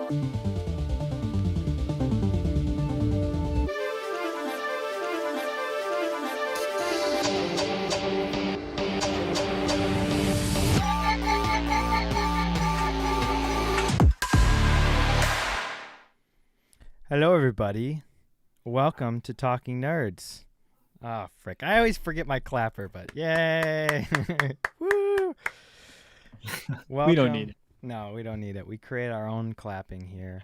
Hello, everybody. Welcome to Talking Nerds. Oh, frick. I always forget my clapper, but yay. Woo. Welcome. We don't need it. No, we don't need it. We create our own clapping here.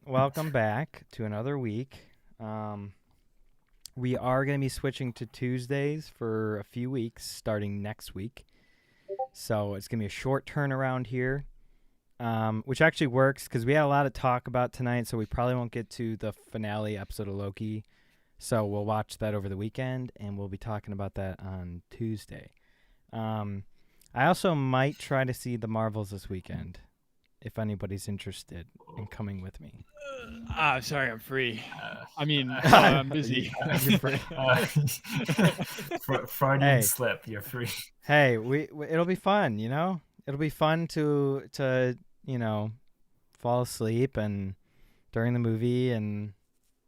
Welcome back to another week. We are going to be switching to Tuesdays for a few weeks starting next week. So it's going to be a short turnaround here. Which actually works because we had a lot of talk about tonight, so we probably won't get to the finale episode of Loki. So we'll watch that over the weekend, and we'll be talking about that on Tuesday. I also might try to see the Marvels this weekend, if anybody's interested in coming with me. Sorry, I'm free. I'm busy. You're free. Freudian slip. You're free. Hey, it'll be fun, you know? It'll be fun to fall asleep and during the movie and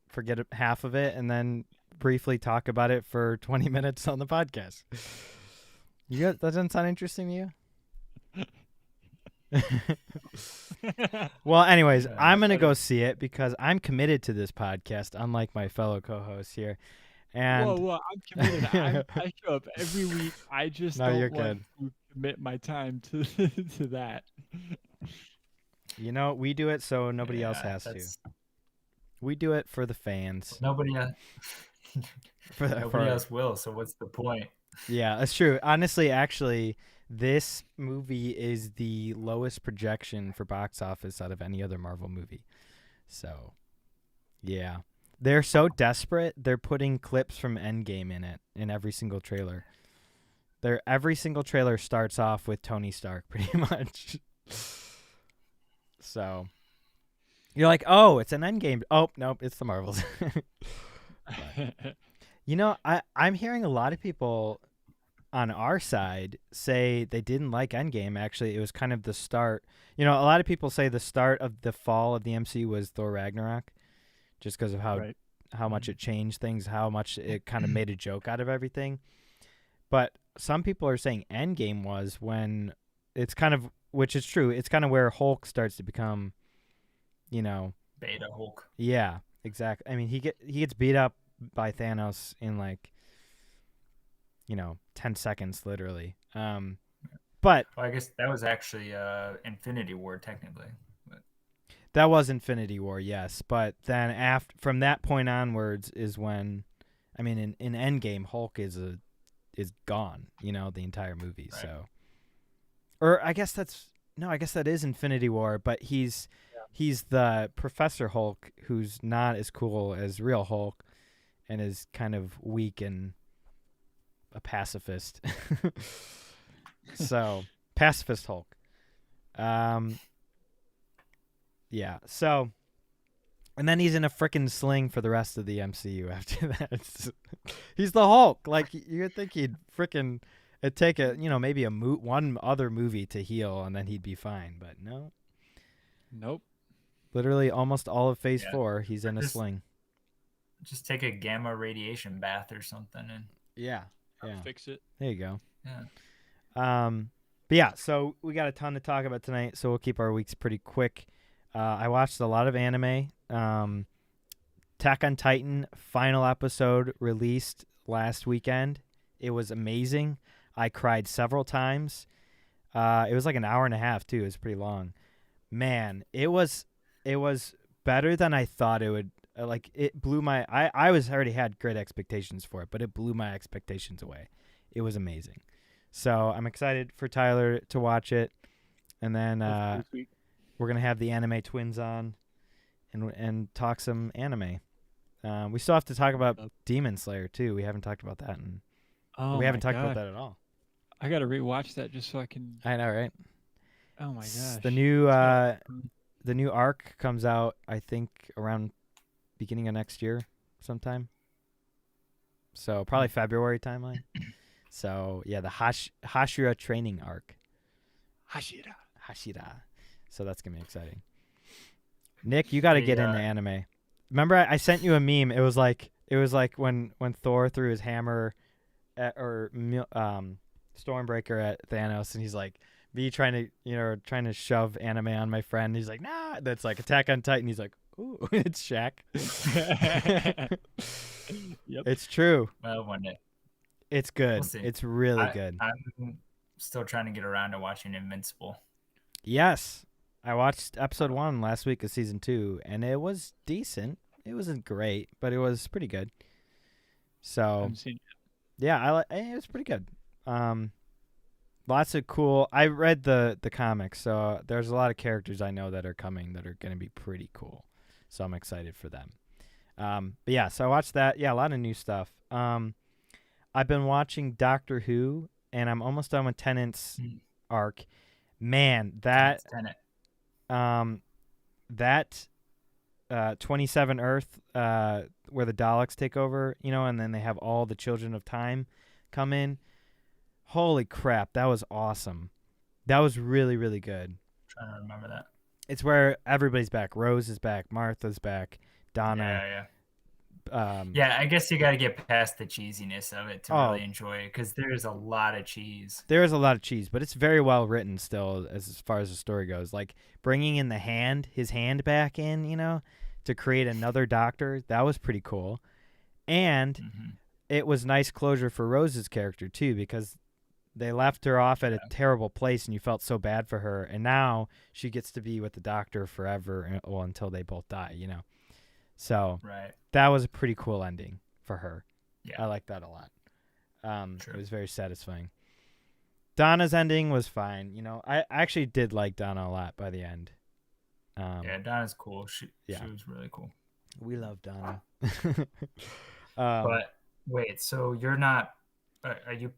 forget half of it and then briefly talk about it for 20 minutes on the podcast. That doesn't sound interesting to you? Well, anyways, I'm going to go see it because I'm committed to this podcast, unlike my fellow co-hosts here. And Whoa, I'm committed. I show up every week. I just don't want to commit my time to that. You know, we do it so nobody else has to. We do it for the fans. Nobody else will, so what's the point? Yeah, that's true. Honestly, actually, this movie is the lowest projection for box office out of any other Marvel movie. So, yeah. They're so desperate, they're putting clips from Endgame in it, in every single trailer. Every single trailer starts off with Tony Stark, pretty much. So, you're like, oh, it's an Endgame. Oh, nope, it's the Marvels. But, you know, I'm hearing a lot of people on our side say they didn't like Endgame. Actually, it was kind of the start. You know, a lot of people say the start of the fall of the MCU was Thor Ragnarok. Just because of how much it changed things, how much it kind of made a joke out of everything. But some people are saying Endgame was when it's kind of, which is true, it's kind of where Hulk starts to become, Beta Hulk. Yeah, exactly. I mean, he gets beat up by Thanos in 10 seconds, literally. But I guess that was actually Infinity War, technically. That was Infinity War, yes. But then from that point onwards is when, I mean, in Endgame, Hulk is gone, the entire movie. Right. So, or I guess that is Infinity War, but he's the Professor Hulk who's not as cool as real Hulk and is kind of weak and a pacifist. So, pacifist Hulk. Yeah, so, and then he's in a frickin' sling for the rest of the MCU after that. He's the Hulk. Like, you'd think he'd frickin' take maybe one other movie to heal, and then he'd be fine, but no. Nope. Literally almost all of Phase 4, he's in a sling. Just take a gamma radiation bath or something. And Yeah. Fix it. There you go. Yeah. But yeah, so we got a ton to talk about tonight, so we'll keep our weeks pretty quick. I watched a lot of anime. Attack on Titan final episode released last weekend. It was amazing. I cried several times. It was like an hour and a half too. It was pretty long. Man, it was better than I thought it would. It blew my. I already had great expectations for it, but it blew my expectations away. It was amazing. So I'm excited for Tyler to watch it, and then we're gonna have the anime twins on, and talk some anime. We still have to talk about Demon Slayer too. We haven't talked about that, and we haven't talked about that at all. I gotta rewatch that just so I can. I know, right? Oh my gosh! The new arc comes out, I think, around beginning of next year, sometime. So probably February timeline. So yeah, the Hashira training arc. Hashira. So that's gonna be exciting. Nick, you got to get into anime. Remember, I sent you a meme. It was like when Thor threw his hammer Stormbreaker at Thanos, and he's like, me trying to shove anime on my friend. He's like, nah, that's like Attack on Titan. He's like, ooh, it's Shaq. Yep. It's true. Well, one day. It's good. It's really good. I'm still trying to get around to watching Invincible. Yes. I watched episode 1 last week of season 2, and it was decent. It wasn't great, but it was pretty good. So, yeah, it was pretty good. Lots of cool. I read the comics, so there's a lot of characters I know that are coming that are going to be pretty cool. So I'm excited for them. But yeah, so I watched that. Yeah, a lot of new stuff. I've been watching Doctor Who, and I'm almost done with Tennant's arc. Man, that 27 Earth, where the Daleks take over, and then they have all the Children of Time come in. Holy crap, that was awesome. That was really, really good. I'm trying to remember that. It's where everybody's back. Rose is back. Martha's back. Donna. Yeah, I guess you got to get past the cheesiness of it to really enjoy it, because there's a lot of cheese. There is a lot of cheese, but it's very well written still as far as the story goes. Like bringing in his hand back in, to create another doctor, that was pretty cool. And it was nice closure for Rose's character too, because they left her off at a terrible place and you felt so bad for her. And now she gets to be with the doctor forever, until they both die, So that was a pretty cool ending for her. Yeah. I like that a lot. It was very satisfying. Donna's ending was fine. I actually did like Donna a lot by the end. Yeah, Donna's cool. She was really cool. We love Donna. But wait, so you're not... Are you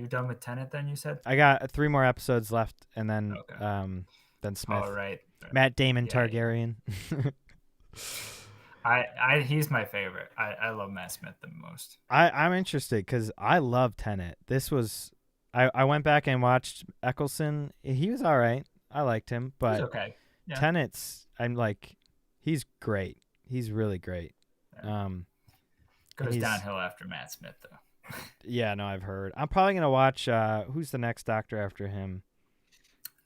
done with Tenet then, you said? I got 3 more episodes left, and then Smith. Oh, right. Matt Damon Targaryen. He's my favorite. I love Matt Smith the most. I'm interested because I love Tenet. This was... I went back and watched Eccleston. He was all right. I liked him, but he's okay. Yeah. Tenet's... I'm like... He's great. He's really great. Yeah. Goes downhill after Matt Smith, though. Yeah, no, I've heard. I'm probably going to watch... who's the next Doctor after him?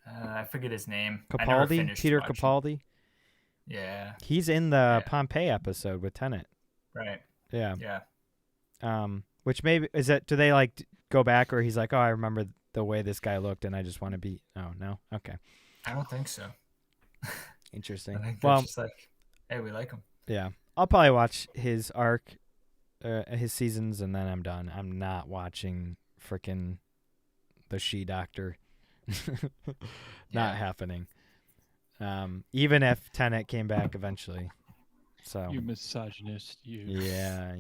I forget his name. Capaldi? Peter Capaldi? Yeah. He's in the Pompeii episode with Tenet. Right. Yeah. Yeah. Which maybe... Is that... Do they, go back, or he's like, oh, I remember the way this guy looked, and I just want to be... Oh, no? Okay. I don't think so. Interesting. I think they're just like, hey, we like him. Yeah. I'll probably watch his arc... his seasons, and then I'm done. I'm not watching frickin' the She-Doctor. Not happening. Even if Tenet came back eventually. So you misogynist, you. Yeah,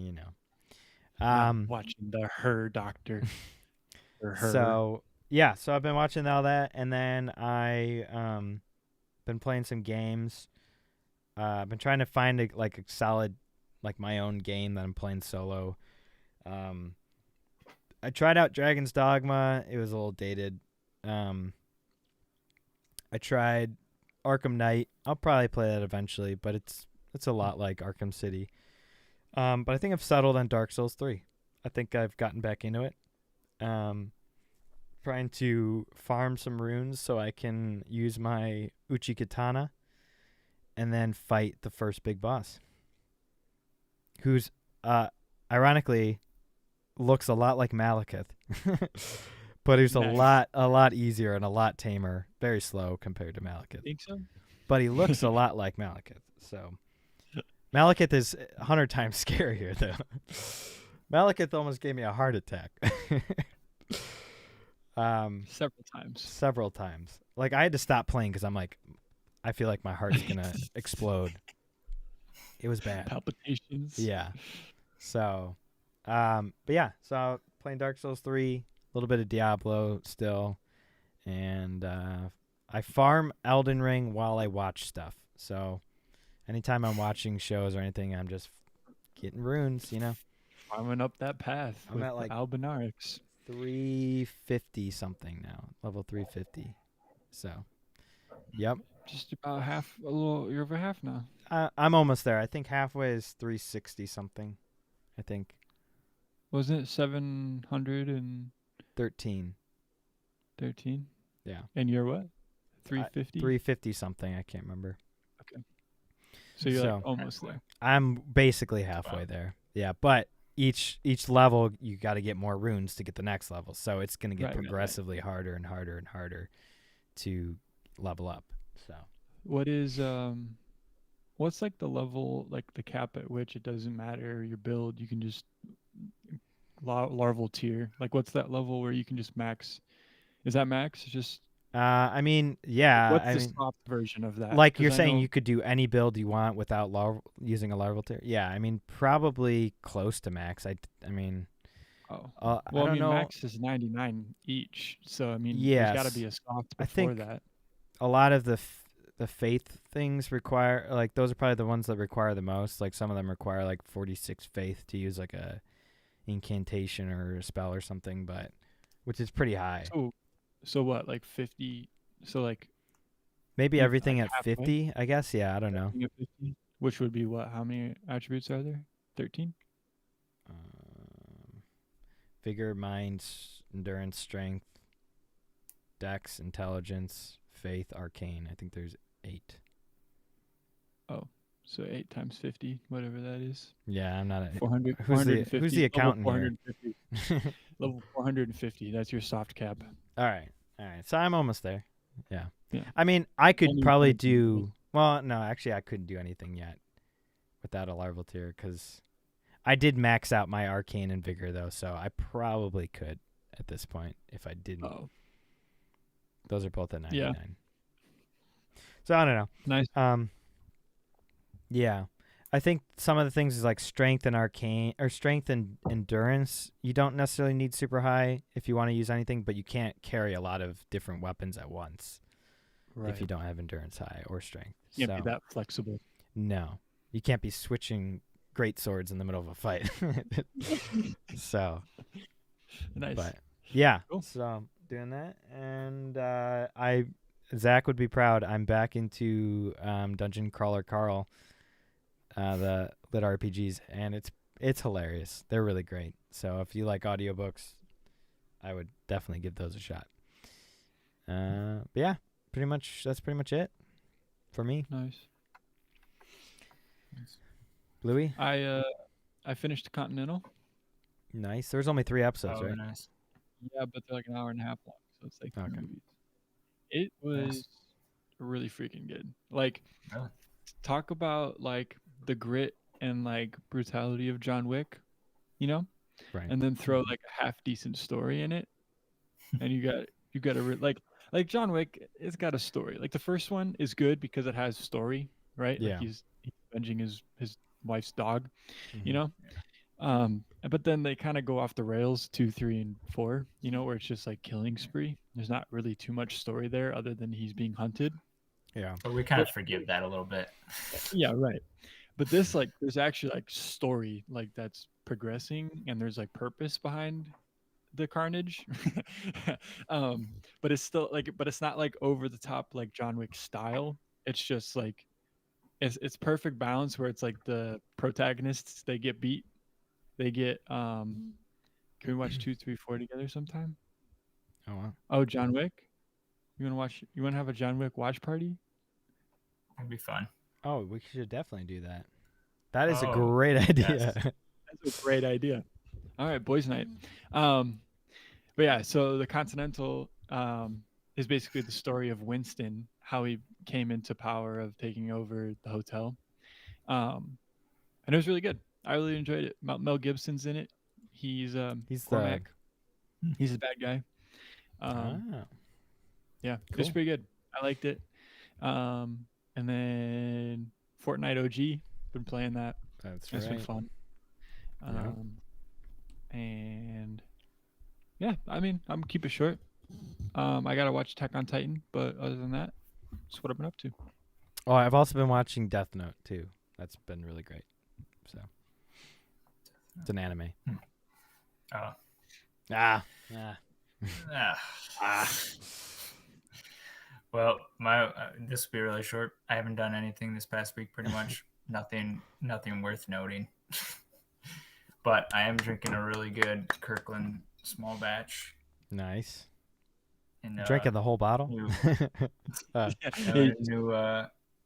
watching the Her Doctor. Or her. So I've been watching all that, and then I been playing some games. I've been trying to find a solid, my own game that I'm playing solo. I tried out Dragon's Dogma. It was a little dated. I tried Arkham Knight. I'll probably play that eventually, but it's a lot like Arkham City. But I think I've settled on Dark Souls 3. I think I've gotten back into it. Trying to farm some runes so I can use my Uchi Katana and then fight the first big boss, who's ironically looks a lot like Malekith, but he's a lot easier and a lot tamer, very slow compared to Malekith. Think so? But he looks a lot like Malekith. So Malekith is 100 times scarier, though. Malekith almost gave me a heart attack. Several times. I had to stop playing because I'm like, I feel like my heart's gonna explode. It was bad. Palpitations. Yeah. So, so playing Dark Souls 3, a little bit of Diablo still, and I farm Elden Ring while I watch stuff. So, anytime I'm watching shows or anything, I'm just getting runes, Farming up that path. I'm at Albinarix. 350 something now, level 350. So, Yep. Just about half, a little, you're over half now. I'm almost there. I think halfway is 360 something. I think. Wasn't it 713? 13. Yeah. And you're what? 350? 350 something. I can't remember. Okay. So you're like almost there. I'm basically halfway there. Yeah, but each level you got to get more runes to get the next level. So it's going to get progressively harder and harder and harder to level up. So what's like the level, like the cap at which it doesn't matter your build, you can just larval tier? Like what's that level where you can just max? Is that max? Just I mean, yeah. What's the soft version of that? Like you're saying, you could do any build you want without using a larval tier. Yeah, I mean, probably close to max. I mean, well, I don't know. Max is 99 each, so I mean, there's got to be a soft before that. A lot of the faith things require, like, those are probably the ones that require the most. Like some of them require like 46 faith to use like a incantation or a spell or something, but which is pretty high. So what, like 50? So like maybe everything at 50, I guess. Yeah, I don't know. Which would be what? How many attributes are there? 13? Vigor, mind, endurance, strength, dex, intelligence, faith, arcane. I think there's 8. Oh, so 8 times 50, whatever that is. Yeah, I'm not a 400. Who's the accountant here? Level 450. That's your soft cap. All right. So I'm almost there. Yeah. I mean, I could probably do. Well, no, actually, I couldn't do anything yet without a larval tier because I did max out my arcane and vigor though, so I probably could at this point if I didn't. Oh. Those are both at 99. Yeah. So I don't know. Nice. Yeah. I think some of the things is like strength and arcane or strength and endurance. You don't necessarily need super high if you want to use anything, but you can't carry a lot of different weapons at once if you don't have endurance high or strength. You can't be that flexible. No. You can't be switching great swords in the middle of a fight. So nice. But yeah. Cool. So I'm doing that. And Zach would be proud. I'm back into Dungeon Crawler Carl. The lit RPGs, and it's hilarious. They're really great. So if you like audiobooks, I would definitely give those a shot. But yeah, that's pretty much it for me. Nice. Bluey? I finished Continental. Nice. There's only 3 episodes, right? Nice. Yeah, but they're like an hour and a half long, so it's like 2 movies. It was really freaking good. Like, talk about like the grit and like brutality of John Wick, right? And then throw like a half decent story in it, and you got like John Wick. It's got a story. Like the first one is good because it has story, right? Yeah. Like he's avenging his wife's dog, But then they kind of go off the rails 2, 3, and 4, where it's just like killing spree. There's not really too much story there other than he's being hunted. Yeah. But we kind of forgive that a little bit. Yeah, right. But this, like, there's actually like story, like that's progressing, and there's like purpose behind the carnage. But it's still like, but it's not like over the top like John Wick style. It's just like, it's perfect balance where it's like the protagonists, they get beat, they get Can we watch 2, 3, 4 together sometime? Oh wow. Oh, John Wick. You want to have a John Wick watch party? That'd be fun. Oh, we should definitely do that. That is a great idea. Yes. That's a great idea. All right, boys' night. But yeah, so the Continental is basically the story of Winston, how he came into power of taking over the hotel. And it was really good. I really enjoyed it. Mel Gibson's in it. He's Cormac. He's a bad guy. Yeah, cool. It's pretty good. I liked it. And then Fortnite OG, been playing that. That's been fun. And yeah, I mean, I'm keep it short. I gotta watch Attack on Titan, but other than that, that's what I've been up to. Oh, I've also been watching Death Note too. That's been really great. So it's an anime. Well, this will be really short. I haven't done anything this past week. Pretty much nothing worth noting. But I am drinking a really good Kirkland small batch. Nice. And, drinking the whole bottle. New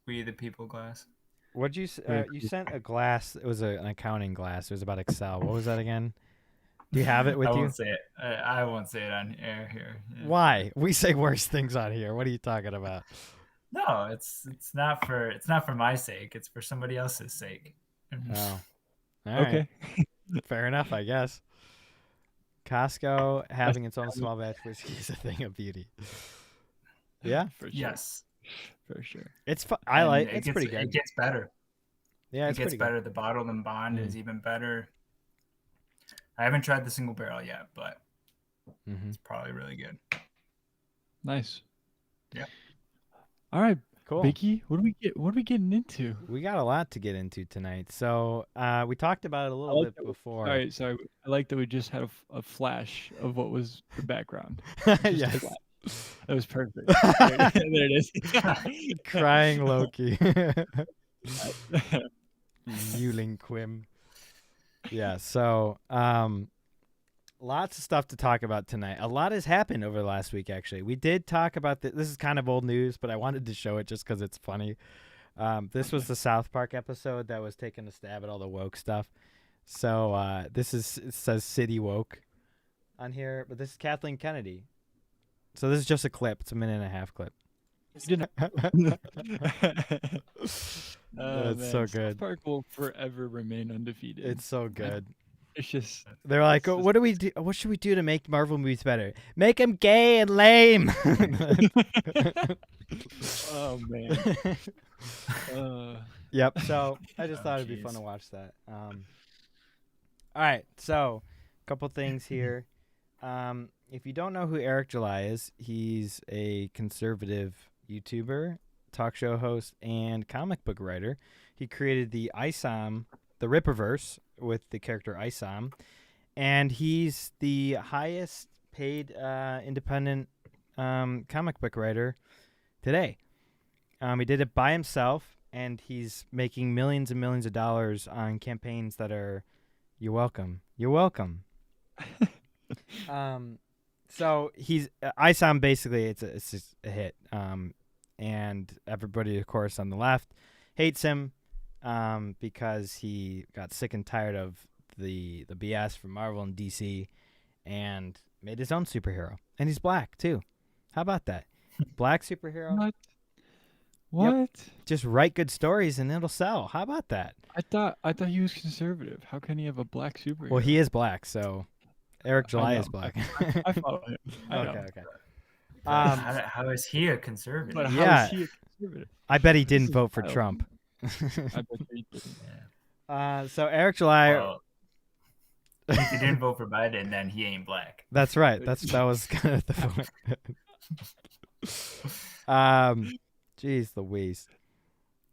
We the People glass. What'd you you sent a glass? It was an accounting glass. It was about Excel. What was that again? Do you have it with you? I won't say it. I won't say it on air here. Why? We say worse things on here. What are you talking about? No, it's not for my sake. It's for somebody else's sake. Oh, okay. Fair enough, I guess. Costco having its own small batch whiskey is a thing of beauty. Yeah, for sure. Yes, for sure. It's I like. It's pretty good. It gets better. Yeah, it gets better. The bottled and bond is even better. I haven't tried the single barrel yet, but it's probably really good. Nice. Yeah. All right, cool. Vicky, what are we getting into? We got a lot to get into tonight. So we talked about it a little bit before. Sorry. I like that we just had a flash of what was the background. Yes. That was perfect. There it is. Crying Loki. Yuling Quim. Yeah, so lots of stuff to talk about tonight. A lot has happened over the last week, actually. We did talk about this is kind of old news, but I wanted to show it just because it's funny. This was the South Park episode that was taking a stab at all the woke stuff. So it says City Woke on here, but this is Kathleen Kennedy. So this is just a clip. It's a 1.5-minute clip. It's so good. South Park will forever remain undefeated. It's so good. It's just they're like, what do we do? What should we do to make Marvel movies better? Make them gay and lame. Oh man. Yep. So I just thought it'd be fun to watch that. All right. So a couple things here. If you don't know who Eric July is, he's a conservative YouTuber, talk show host, and comic book writer. He created the ISOM, the Ripperverse, with the character ISOM, and he's the highest paid independent comic book writer today. He did it by himself, and he's making millions and millions of dollars on campaigns that are, you're welcome. You're welcome. So he's ISOM basically it's just a hit. And everybody, of course, on the left hates him because he got sick and tired of the BS from Marvel and DC and made his own superhero. And he's black too. How about that? Black superhero. What? Yep. Just write good stories and it'll sell. How about that? I thought he was conservative. How can he have a black superhero? Well, he is black, so Eric July is black. I follow him. Okay. How is he a conservative? But how is he a conservative? I bet he didn't vote for Trump. I bet he didn't. Yeah. So Eric July. Well, if he didn't vote for Biden, then he ain't black. That's right. That was kind of the point. Jeez Louise.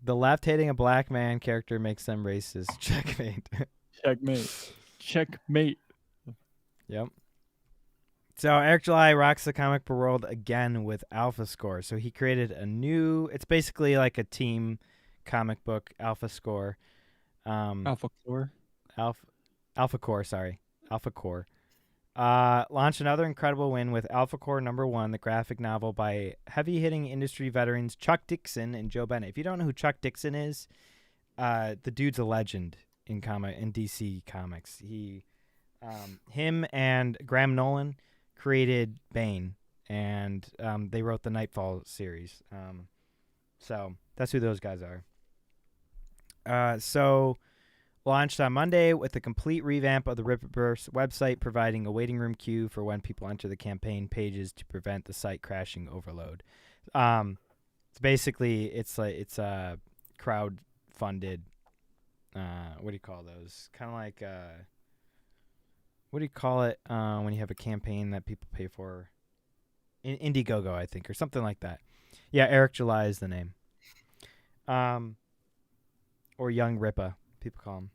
The left hating a black man character makes them racist. Checkmate. Checkmate. Yep. So Eric July rocks the comic book world again with Alpha Score. So he created it's basically like a team comic book, Alpha Score. Alpha Core. Alpha Core. Launched another incredible win with Alpha Core #1, the graphic novel by heavy-hitting industry veterans Chuck Dixon and Joe Bennett. If you don't know who Chuck Dixon is, the dude's a legend in DC Comics. Him and Graham Nolan created Bane, and they wrote the Nightfall series. So that's who those guys are. So launched on Monday with a complete revamp of the Ripperverse website, providing a waiting room queue for when people enter the campaign pages to prevent the site crashing overload. It's basically it's a crowd funded. What do you call those? Kind of like what do you call it when you have a campaign that people pay for? Indiegogo, I think, or something like that. Yeah, Eric July is the name. Or Young Rippa, people call him.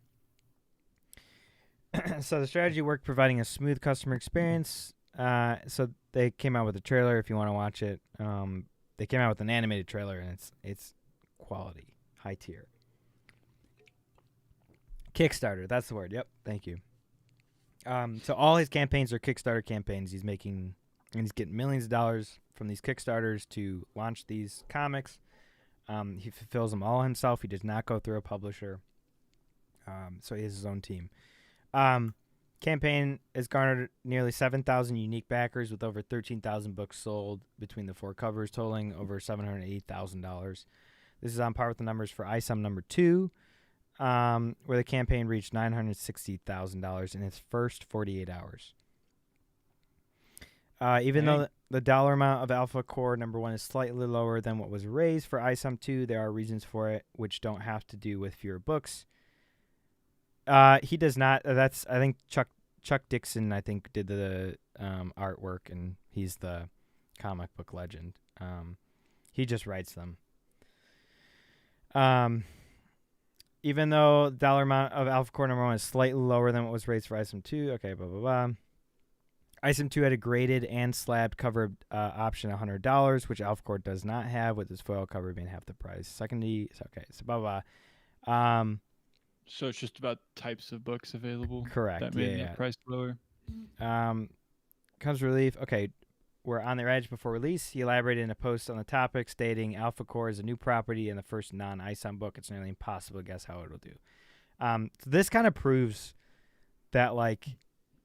So the strategy worked, providing a smooth customer experience. So they came out with a trailer if you want to watch it. they came out with an animated trailer, and it's quality, high tier. Kickstarter, that's the word. Yep, thank you. So all his campaigns are Kickstarter campaigns. He's making, and he's getting millions of dollars from these Kickstarters to launch these comics. He fulfills them all himself. He does not go through a publisher. So he has his own team. Campaign has garnered nearly 7,000 unique backers with over 13,000 books sold between the 4 covers, totaling over $780,000. This is on par with the numbers for ISOM number 2, where the campaign reached $960,000 in its first 48 hours. Even though the dollar amount of Alpha Core number 1 is slightly lower than what was raised for ISOM 2, there are reasons for it, which don't have to do with fewer books. He does not. That's, I think, Chuck Dixon, I think, did the artwork, and he's the comic book legend. He just writes them. Even though the dollar amount of Alpha Core number 1 is slightly lower than what was raised for ISOM 2. Okay, blah, blah, blah. ISOM 2 had a graded and slabbed cover option, $100, which Alpha Core does not have, with its foil cover being half the price. Okay, so blah, blah. So it's just about types of books available. Correct. That made the price lower. Comes relief. Okay, we're on their edge before release. He elaborated in a post on the topic, stating Alpha Core is a new property and the first non-ISOM book. It's nearly impossible to guess how it'll do. So this kind of proves that, like,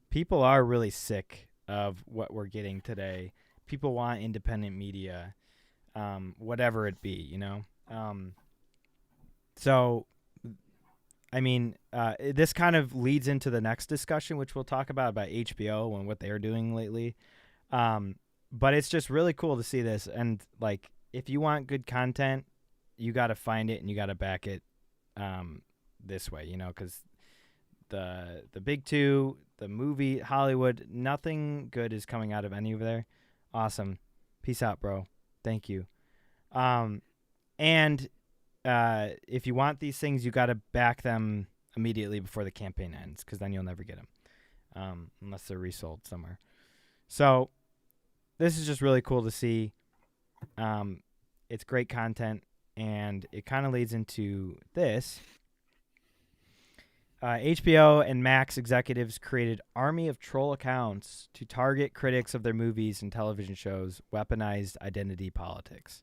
people are really sick of what we're getting today. People want independent media, whatever it be, you know? So, I mean, this kind of leads into the next discussion, which we'll talk about HBO and what they're doing lately. But it's just really cool to see this. And, like, if you want good content, you got to find it and you got to back it this way, you know, because the big two, the movie, Hollywood, nothing good is coming out of any of there. Awesome. Peace out, bro. Thank you. And if you want these things, you got to back them immediately before the campaign ends, because then you'll never get them unless they're resold somewhere. So this is just really cool to see. It's great content, and it kind of leads into this. HBO and Max executives created army of troll accounts to target critics of their movies and television shows, weaponized identity politics.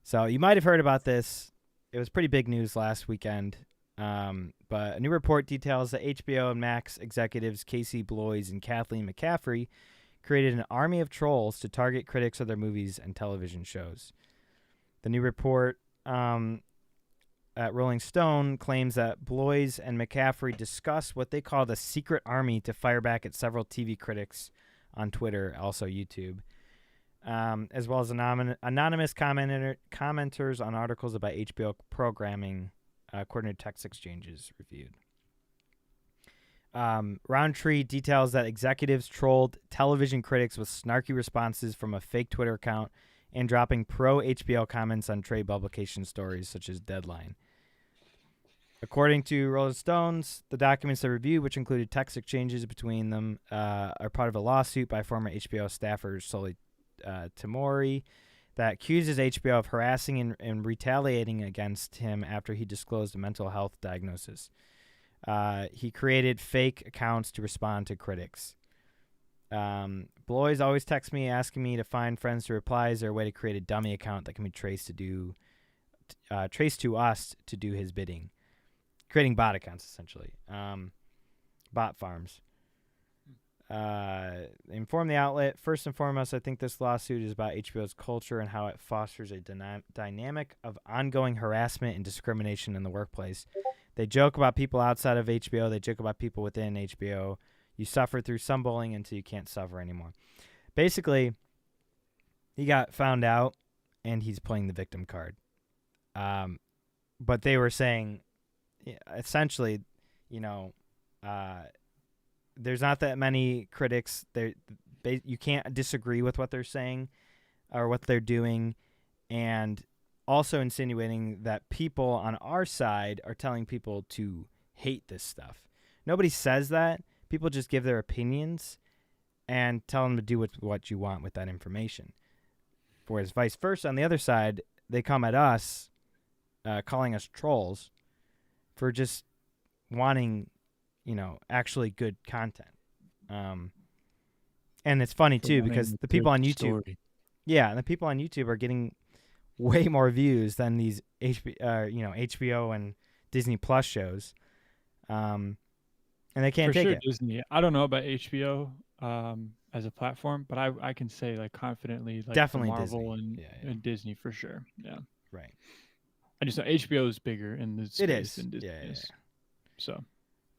So you might have heard about this. It was pretty big news last weekend. But a new report details that HBO and Max executives Casey Bloys and Kathleen McCaffrey created an army of trolls to target critics of their movies and television shows. The new report at Rolling Stone claims that Bloys and McCaffrey discussed what they called a secret army to fire back at several TV critics on Twitter, also YouTube, as well as anonymous commenters on articles about HBO programming, according to text exchanges reviewed. Roundtree details that executives trolled television critics with snarky responses from a fake Twitter account and dropping pro-HBO comments on trade publication stories such as Deadline. According to Rolling Stones, the documents they reviewed, which included text exchanges between them, are part of a lawsuit by former HBO staffer Sully Tamori that accuses HBO of harassing and retaliating against him after he disclosed a mental health diagnosis. He created fake accounts to respond to critics. Bloys always texts me asking me to find friends to reply. Is there a way to create a dummy account that can be traced to us to do his bidding? Creating bot accounts, essentially. Bot farms. Inform the outlet. First and foremost, I think this lawsuit is about HBO's culture and how it fosters a dynamic of ongoing harassment and discrimination in the workplace. They joke about people outside of HBO. They joke about people within HBO. You suffer through some bullying until you can't suffer anymore. Basically, he got found out, and he's playing the victim card. But they were saying, essentially, you know, there's not that many critics. You can't disagree with what they're saying or what they're doing, and also insinuating that people on our side are telling people to hate this stuff. Nobody says that. People just give their opinions and tell them to do what you want with that information. Whereas vice versa, on the other side, they come at us, calling us trolls for just wanting, actually good content. And it's funny too because the people on YouTube, and the people on YouTube are getting way more views than these HBO and Disney Plus shows. And they can't take it. Disney. I don't know about HBO as a platform, but I can say like confidently like definitely Marvel Disney. And Disney for sure. Yeah. Right. I just know HBO is bigger in this space than Disney is. So,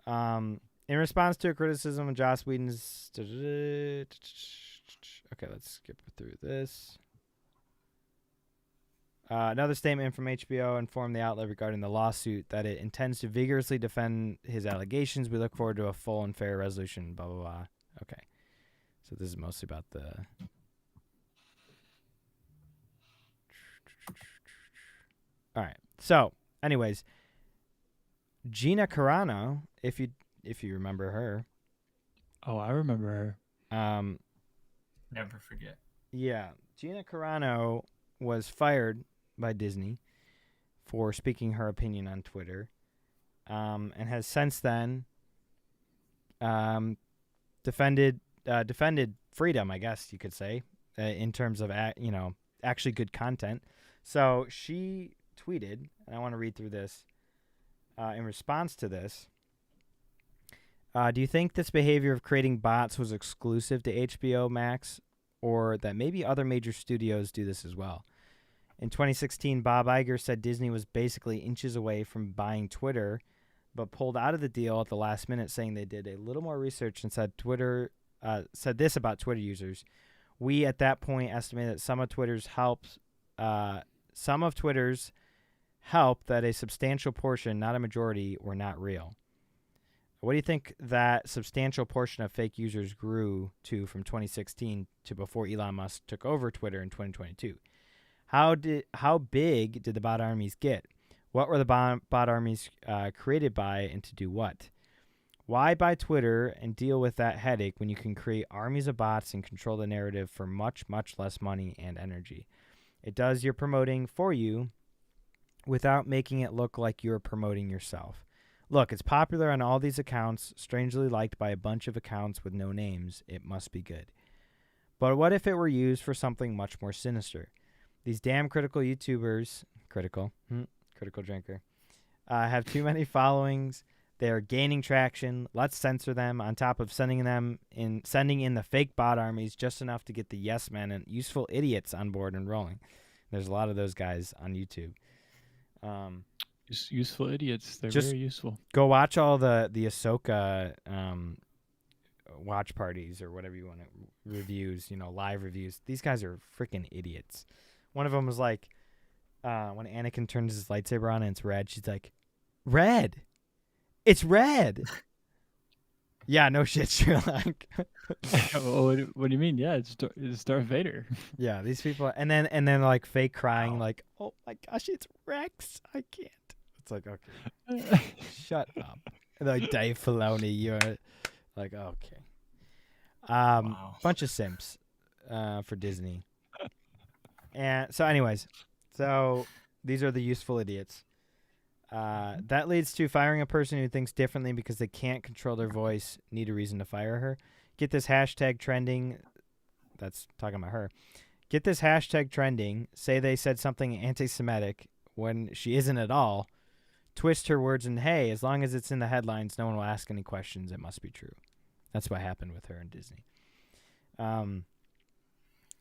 in response to a criticism of Joss Whedon's, okay, let's skip through this. Another statement from HBO informed the outlet regarding the lawsuit that it intends to vigorously defend his allegations. We look forward to a full and fair resolution, blah, blah, blah. Okay. So this is mostly about the... All right. So, anyways, Gina Carano, if you remember her. Oh, I remember her. Never forget. Yeah. Gina Carano was fired by Disney for speaking her opinion on Twitter, and has since then defended freedom, I guess you could say, in terms of actually good content. So she tweeted, and I want to read through this in response to this. Do you think this behavior of creating bots was exclusive to HBO Max, or that maybe other major studios do this as well? In 2016, Bob Iger said Disney was basically inches away from buying Twitter, but pulled out of the deal at the last minute, saying they did a little more research and said this about Twitter users. We at that point estimated that some of Twitter's help that a substantial portion, not a majority, were not real. What do you think that substantial portion of fake users grew to from 2016 to before Elon Musk took over Twitter in 2022? How big did the bot armies get? What were the bot armies created by, and to do what? Why buy Twitter and deal with that headache when you can create armies of bots and control the narrative for much, much less money and energy? It does your promoting for you without making it look like you're promoting yourself. Look, it's popular on all these accounts, strangely liked by a bunch of accounts with no names. It must be good. But what if it were used for something much more sinister? These damn critical YouTubers, critical drinker, have too many followings. They are gaining traction. Let's censor them on top of sending in the fake bot armies just enough to get the yes men and useful idiots on board and rolling. There's a lot of those guys on YouTube. Just useful idiots. They're very useful. Go watch all the Ahsoka watch parties or whatever you want to reviews, live reviews. These guys are freaking idiots. One of them was like, when Anakin turns his lightsaber on and it's red, she's like, red. It's red. Yeah, no shit, Sherlock. What do you mean? Yeah, it's Darth Vader. Yeah, these people, and then like fake crying, like, oh my gosh, it's Rex. I can't. It's like, okay, shut up. Like Dave Filoni, you're like, okay. Bunch of simps for Disney. And so, anyways, these are the useful idiots. That leads to firing a person who thinks differently because they can't control their voice, need a reason to fire her. Get this hashtag trending. That's talking about her. Get this hashtag trending. Say they said something anti-Semitic when she isn't at all. Twist her words and, hey, as long as it's in the headlines, no one will ask any questions. It must be true. That's what happened with her and Disney.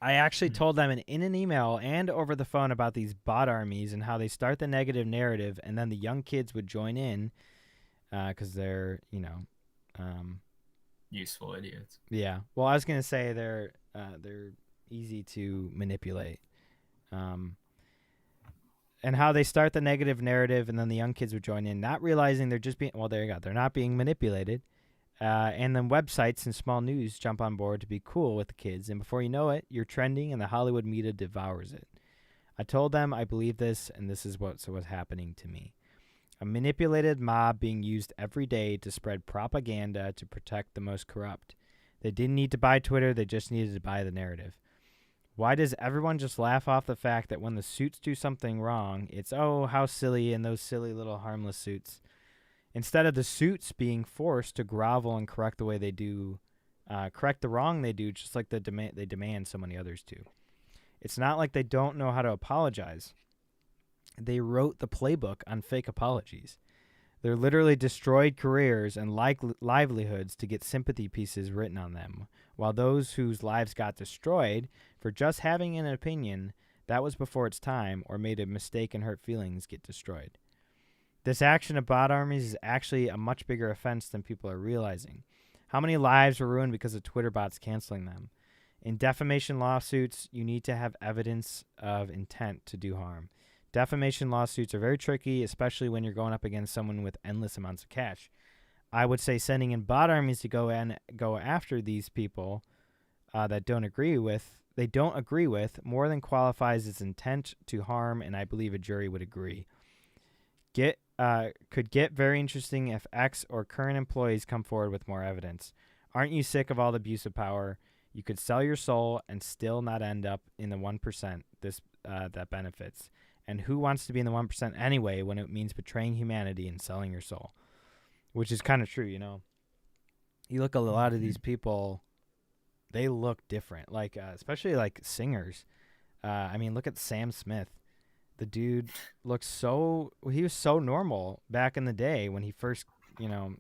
I actually told them in an email and over the phone about these bot armies and how they start the negative narrative, and then the young kids would join in because they're, useful idiots. Yeah. Well, I was going to say they're easy to manipulate. And how they start the negative narrative, and then the young kids would join in, not realizing they're just being, well, there you go. They're not being manipulated. And then websites and small news jump on board to be cool with the kids. And before you know it, you're trending and the Hollywood media devours it. I told them I believe this, and this is what was happening to me. A manipulated mob being used every day to spread propaganda to protect the most corrupt. They didn't need to buy Twitter. They just needed to buy the narrative. Why does everyone just laugh off the fact that when the suits do something wrong, it's, oh, how silly, and those silly little harmless suits, instead of the suits being forced to grovel and correct the way they do, correct the wrong they do, just like they demand so many others to. It's not like they don't know how to apologize. They wrote the playbook on fake apologies. They're literally destroyed careers and livelihoods to get sympathy pieces written on them, while those whose lives got destroyed for just having an opinion that was before its time or made a mistake and hurt feelings get destroyed. This action of bot armies is actually a much bigger offense than people are realizing. How many lives were ruined because of Twitter bots canceling them? In defamation lawsuits, you need to have evidence of intent to do harm. Defamation lawsuits are very tricky, especially when you're going up against someone with endless amounts of cash. I would say sending in bot armies to go after these people that don't agree with more than qualifies its intent to harm, and I believe a jury would agree. Could get very interesting if ex or current employees come forward with more evidence. Aren't you sick of all the abuse of power? You could sell your soul and still not end up in the 1% that benefits. And who wants to be in the 1% anyway when it means betraying humanity and selling your soul? Which is kind of true, you know. You look at a lot of these people, they look different. Like, especially like singers. I mean, look at Sam Smith. The dude looks he was so normal back in the day when he first,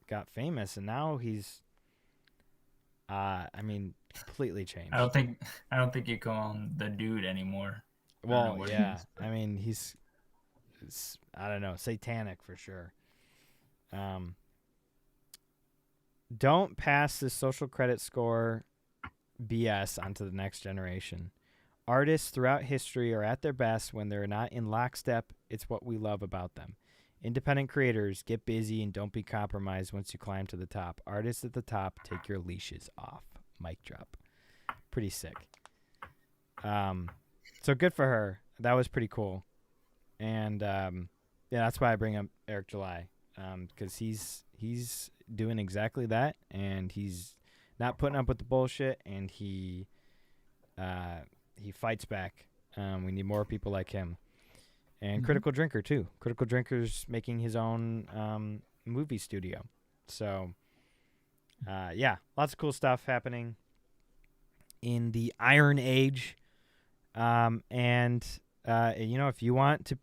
got famous. And now he's, completely changed. I don't think you call him the dude anymore. Well, yeah. I mean, he's I don't know, satanic for sure. Don't pass the social credit score BS onto the next generation. Artists throughout history are at their best when they're not in lockstep. It's what we love about them. Independent creators, get busy and don't be compromised once you climb to the top. Artists at the top, take your leashes off. Mic drop. Pretty sick. So good for her. That was pretty cool. And that's why I bring up Eric July, because he's doing exactly that, and he's not putting up with the bullshit, and he fights back. We need more people like him. And Critical Drinker too. Critical Drinker's making his own movie studio. So lots of cool stuff happening in the Iron Age. If you want to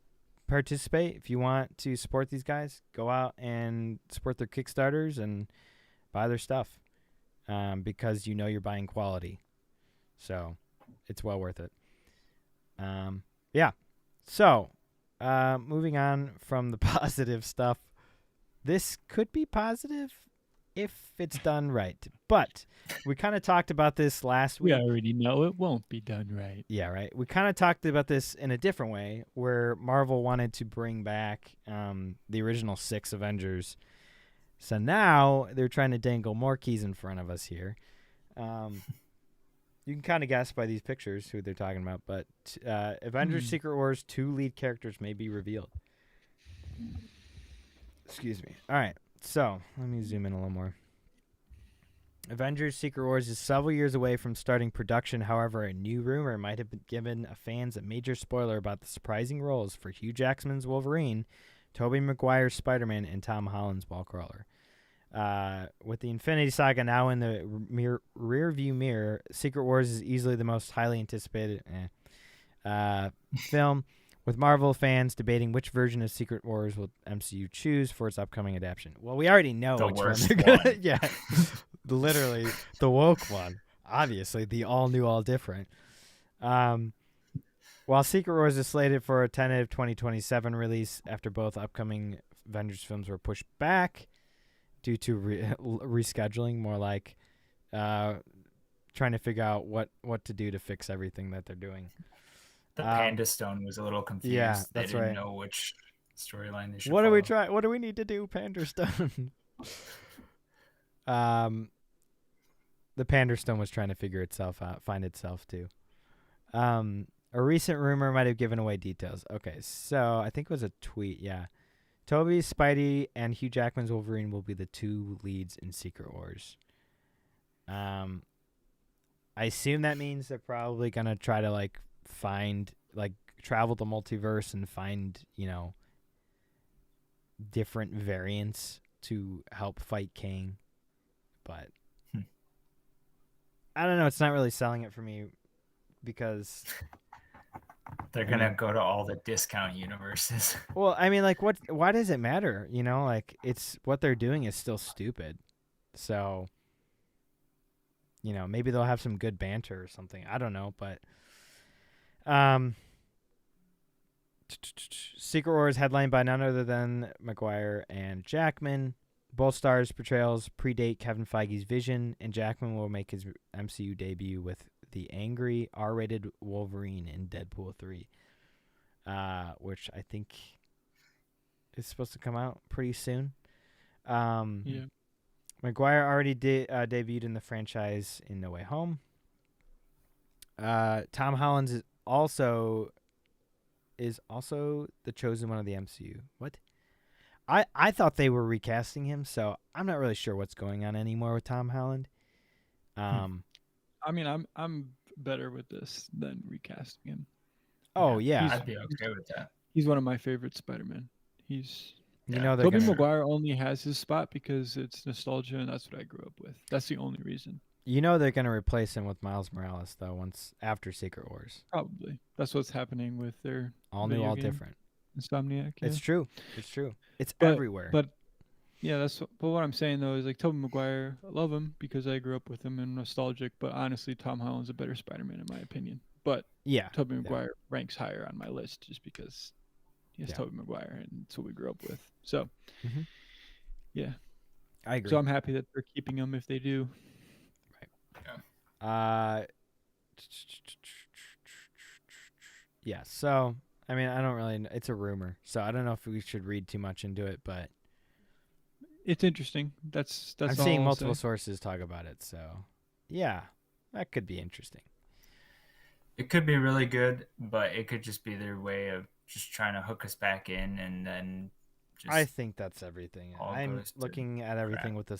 participate, if you want to support these guys, go out and support their Kickstarters and buy their stuff, because you're buying quality. So it's well worth it. So moving on from the positive stuff, this could be positive if it's done right. But we kind of talked about this last week. We already know it won't be done right. Yeah, right. We kind of talked about this in a different way, where Marvel wanted to bring back the original 6 Avengers. So now they're trying to dangle more keys in front of us here. You can kind of guess by these pictures who they're talking about, but Avengers Secret Wars 2 lead characters may be revealed. Excuse me. All right. So, let me zoom in a little more. Avengers Secret Wars is several years away from starting production. However, a new rumor might have given fans a major spoiler about the surprising roles for Hugh Jackman's Wolverine, Tobey Maguire's Spider-Man, and Tom Holland's Wallcrawler. With the Infinity Saga now in the rear-view mirror, Secret Wars is easily the most highly anticipated film, with Marvel fans debating which version of Secret Wars will MCU choose for its upcoming adaptation. Well, we already know the which worst one they're gonna. Yeah, literally the woke one. Obviously, the all new, all different. While Secret Wars is slated for a tentative 2027 release after both upcoming Avengers films were pushed back due to rescheduling, more like trying to figure out what to do to fix everything that they're doing. The Panda Stone was a little confused. Yeah, they that's didn't right. know which storyline they should What follow. do we try? What do we need to do, Panda Stone? The Panda Stone was trying to figure itself out, find itself too. A recent rumor might have given away details. Okay, so I think it was a tweet. Yeah, Tobey, Spidey, and Hugh Jackman's Wolverine will be the 2 leads in Secret Wars. I assume that means they're probably gonna try to like travel the multiverse and find, different variants to help fight Kang. But I don't know. It's not really selling it for me because they're gonna go to all the discount universes. Well, I mean, like, why does it matter? Like, it's what they're doing is still stupid. So, maybe they'll have some good banter or something. I don't know, but Secret Wars headlined by none other than Maguire and Jackman. Both stars' portrayals predate Kevin Feige's vision, and Jackman will make his MCU debut with the angry R-rated Wolverine in Deadpool 3, which I think is supposed to come out pretty soon. Yeah. Maguire already debuted in the franchise in No Way Home. Tom Holland is also the chosen one of the MCU. What? I thought they were recasting him, so I'm not really sure what's going on anymore with Tom Holland. I mean, I'm better with this than recasting him. Oh yeah, I'd be okay with that. He's one of my favorite Spider-Man. He's Tobey Maguire only has his spot because it's nostalgia, and that's what I grew up with. That's the only reason. They're gonna replace him with Miles Morales though after Secret Wars. Probably that's what's happening with their all new, all different. Insomniac. Yeah. It's true. It's everywhere. But yeah, but what I'm saying though is like Tobey Maguire, I love him because I grew up with him and nostalgic. But honestly, Tom Holland's a better Spider-Man in my opinion. But yeah, Tobey Maguire ranks higher on my list just because he has Tobey Maguire and it's what we grew up with. So yeah, I agree. So I'm happy that they're keeping him if they do. Right. Yeah. So I mean, I don't really. It's a rumor, so I don't know if we should read too much into it, but it's interesting. That's. I'm seeing multiple sources talk about it, so yeah, that could be interesting. It could be really good, but it could just be their way of just trying to hook us back in, and then. I think that's everything. I'm looking at everything with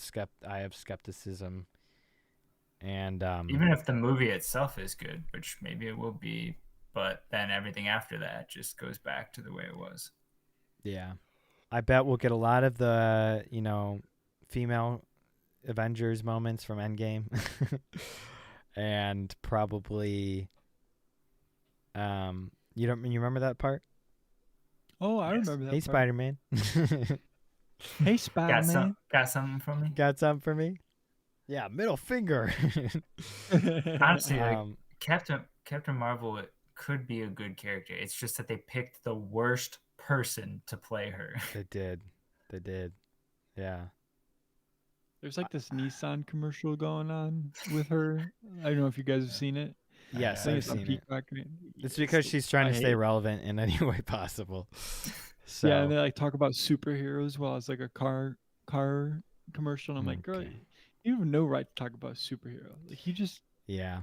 eye of skepticism, and even if the movie itself is good, which maybe it will be. But then everything after that just goes back to the way it was. Yeah. I bet we'll get a lot of the, female Avengers moments from Endgame. And probably you remember that part? Oh, I remember that. Hey, part. Spider-Man. Hey, Spider-Man. Got something for me? Got something for me? Yeah, middle finger. Honestly, Captain Marvel could be a good character. It's just that they picked the worst person to play her. They did. Yeah. There's like this Nissan commercial going on with her. I don't know if you guys have seen it. Yes, I've seen it. It's because she's trying to stay relevant in any way possible. So yeah, and they like talk about superheroes while it's like a car commercial. And I'm like, girl, you have no right to talk about superhero. Like you just no.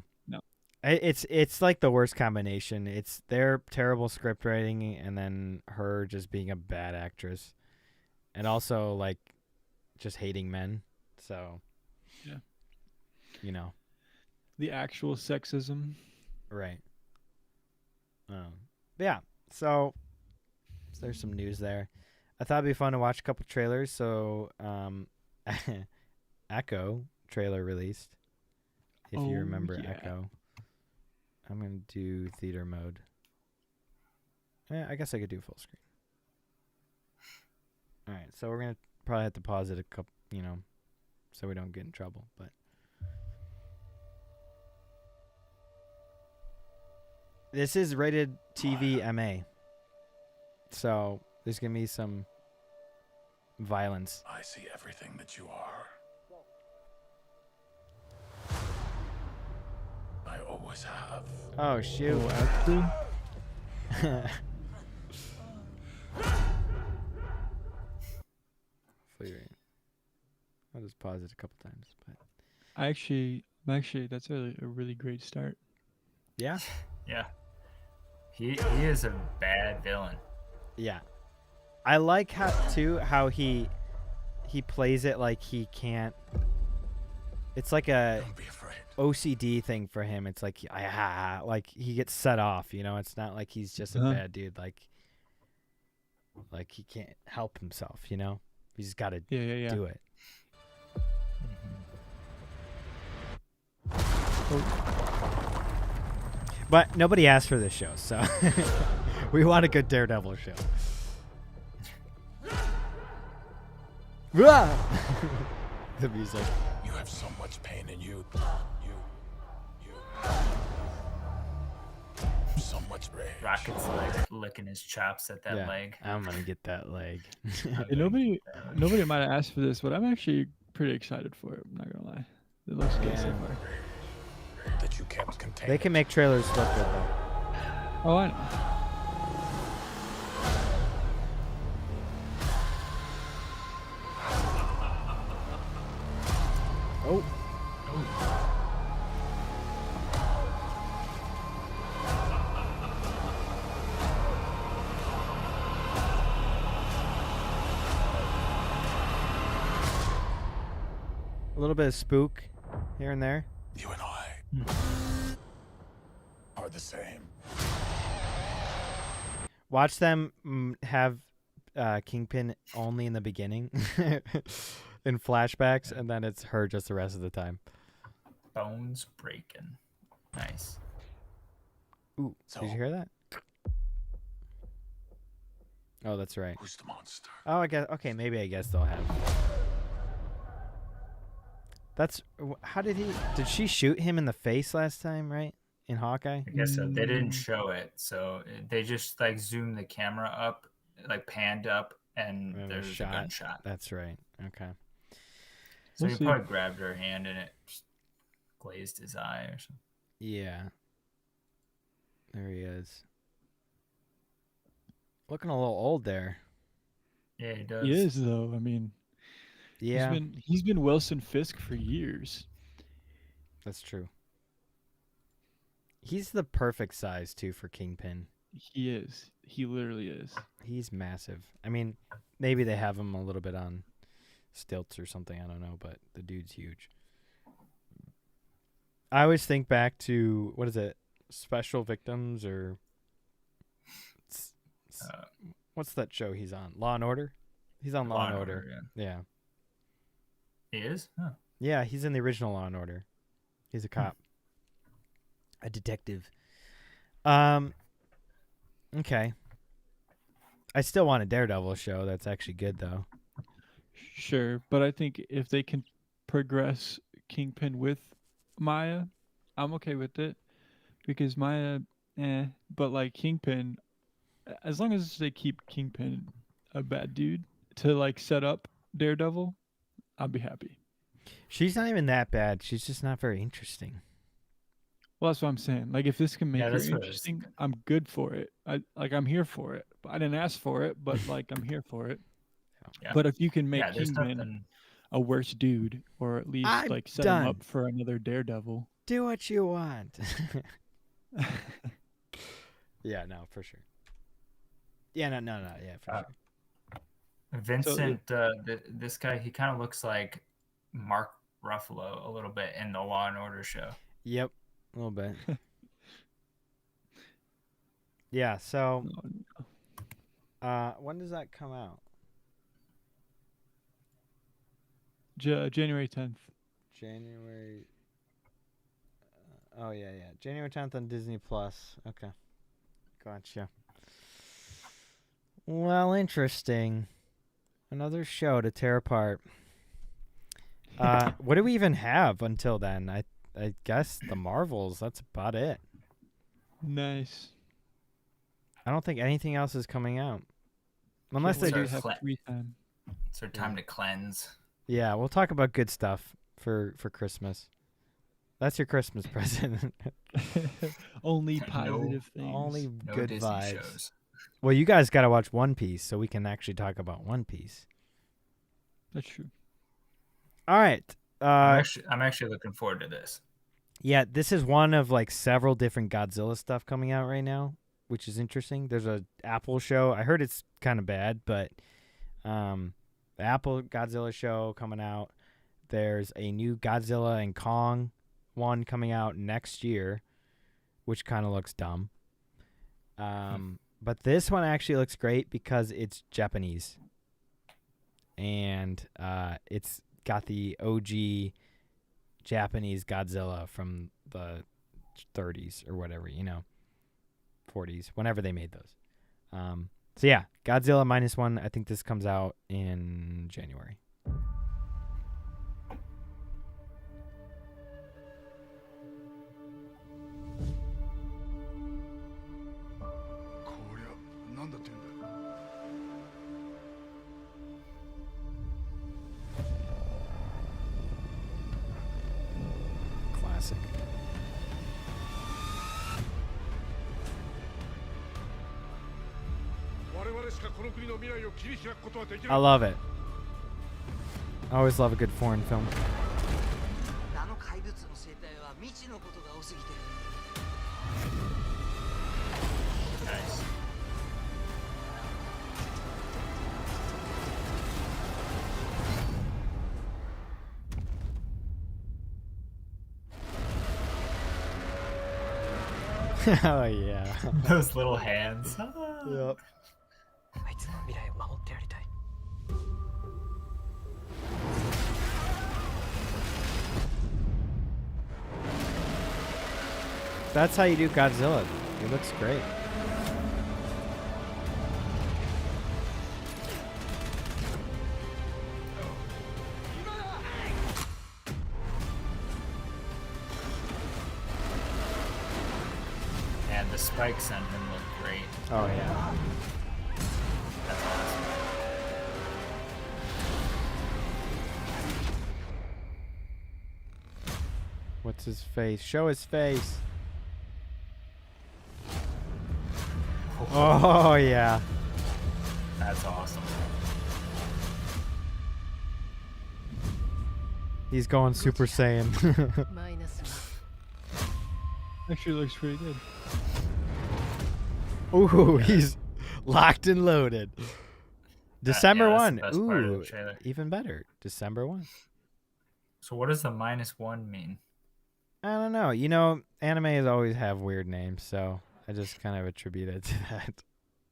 It's like the worst combination. It's their terrible script writing and then her just being a bad actress, and also like just hating men. So yeah, the actual sexism. Right. Yeah. So there's some news there. I thought it'd be fun to watch a couple trailers. So Echo trailer released. If you remember Echo. I'm going to do theater mode. I guess I could do full screen. All right, so we're going to probably have to pause it a couple, so we don't get in trouble. But this is rated TV MA. So there's going to be some violence. I see everything that you are. I always have. Oh, shoot. I'll just pause it a couple times. But actually, that's a really great start. Yeah? Yeah. He is a bad villain. Yeah. I like how he plays it like he can't. It's like a Don't be afraid. OCD thing for him. It's like like he gets set off. You know, it's not like he's just a bad dude. Like he can't help himself. You know, he's just got to do it. But nobody asked for this show, so we want a good Daredevil show. The music. You have so much pain in you. You. So much rage. Rocket's like licking his chops at that leg. I'm gonna get that leg. Hey, nobody might have asked for this, but I'm actually pretty excited for it. I'm not gonna lie. It looks good so far. That you can't contain. They can make trailers look good though. Oh, I know. Oh. A little bit of spook here and there. You and I are the same. Watch them have Kingpin only in the beginning in flashbacks, and then it's her just the rest of the time. Bones breaking. Nice. Ooh, So- did you hear that? Oh, that's right. Who's the monster? Oh, I guess. Okay, maybe I guess they'll have. That's how did he? Did she shoot him in the face last time? Right in Hawkeye. I guess so. They didn't show it, so they just like zoomed the camera up, like panned up, and And there's a gunshot. That's right. Okay. So We'll he see. probably grabbed her hand and it just glazed his eye or something. Yeah. There he is. Looking a little old there. Yeah, he does. He is though. I mean, Yeah, he's been Wilson Fisk for years. that's true. He's the perfect size too for Kingpin. He is. He literally is. He's massive. I mean, maybe they have him a little bit on stilts or something. I don't know, but the dude's huge. I always think back to what is it, Special Victims or what's that show he's on? Law and Order. He's on Law and Order. Yeah. He is? Huh. Yeah, he's in the original Law and Order. He's a cop. A detective. Okay. I still want a Daredevil show. That's actually good though. Sure, but I think if they can progress Kingpin with Maya, I'm okay with it. Because Maya, but like Kingpin, as long as they keep Kingpin a bad dude to like set up Daredevil, I'll be happy. She's not even that bad. She's just not very interesting. Well, that's what I'm saying. Like, if this can make Yeah, her that's what I was interesting, thinking. I'm good for it. I'm here for it. I didn't ask for it, but like, I'm here for it. Yeah. But if you can make Yeah, there's Kingpin nothing. a worse dude, or at least I'm like set done. him up for another Daredevil. Do what you want. Yeah, no, for sure. Yeah, no, yeah, for sure. Vincent, this guy, he kind of looks like Mark Ruffalo a little bit in the Law and Order show. Yep, a little bit. Yeah, so when does that come out? January 10th. January. Oh yeah. January 10th on Disney Plus. Okay, gotcha. Well, interesting. Another show to tear apart. What do we even have until then? I guess the Marvels. That's about it. Nice. I don't think anything else is coming out, unless they Sorry. do. have free time. It's their time to cleanse. Yeah, we'll talk about good stuff for Christmas. That's your Christmas present. Only positive things. Only No good Disney vibes. shows. Well, you guys got to watch One Piece so we can actually talk about One Piece. That's true. All right. I'm actually looking forward to this. Yeah, this is one of like several different Godzilla stuff coming out right now, which is interesting. There's a Apple show. I heard it's kind of bad, but the Apple Godzilla show coming out. there's a new Godzilla and Kong one coming out next year, which kind of looks dumb. But this one actually looks great because it's Japanese. And it's got the OG Japanese Godzilla from the 30s or whatever, 40s, whenever they made those. So yeah, Godzilla -1. I think this comes out in January. Classic. I love it. I always love a good foreign film. Nice. Oh yeah. Those little hands. Yep. That's how you do Godzilla. It looks great. And the spikes on him look great. Oh yeah. That's awesome. What's his face? Show his face. Oh yeah. That's awesome. He's going Super Saiyan. Actually looks pretty good. Ooh, he's locked and loaded. December that's 1. the best part of the Ooh, trailer. even better. December 1. So what does the -1 mean? I don't know. Animes always have weird names, so I just kind of attribute it to that.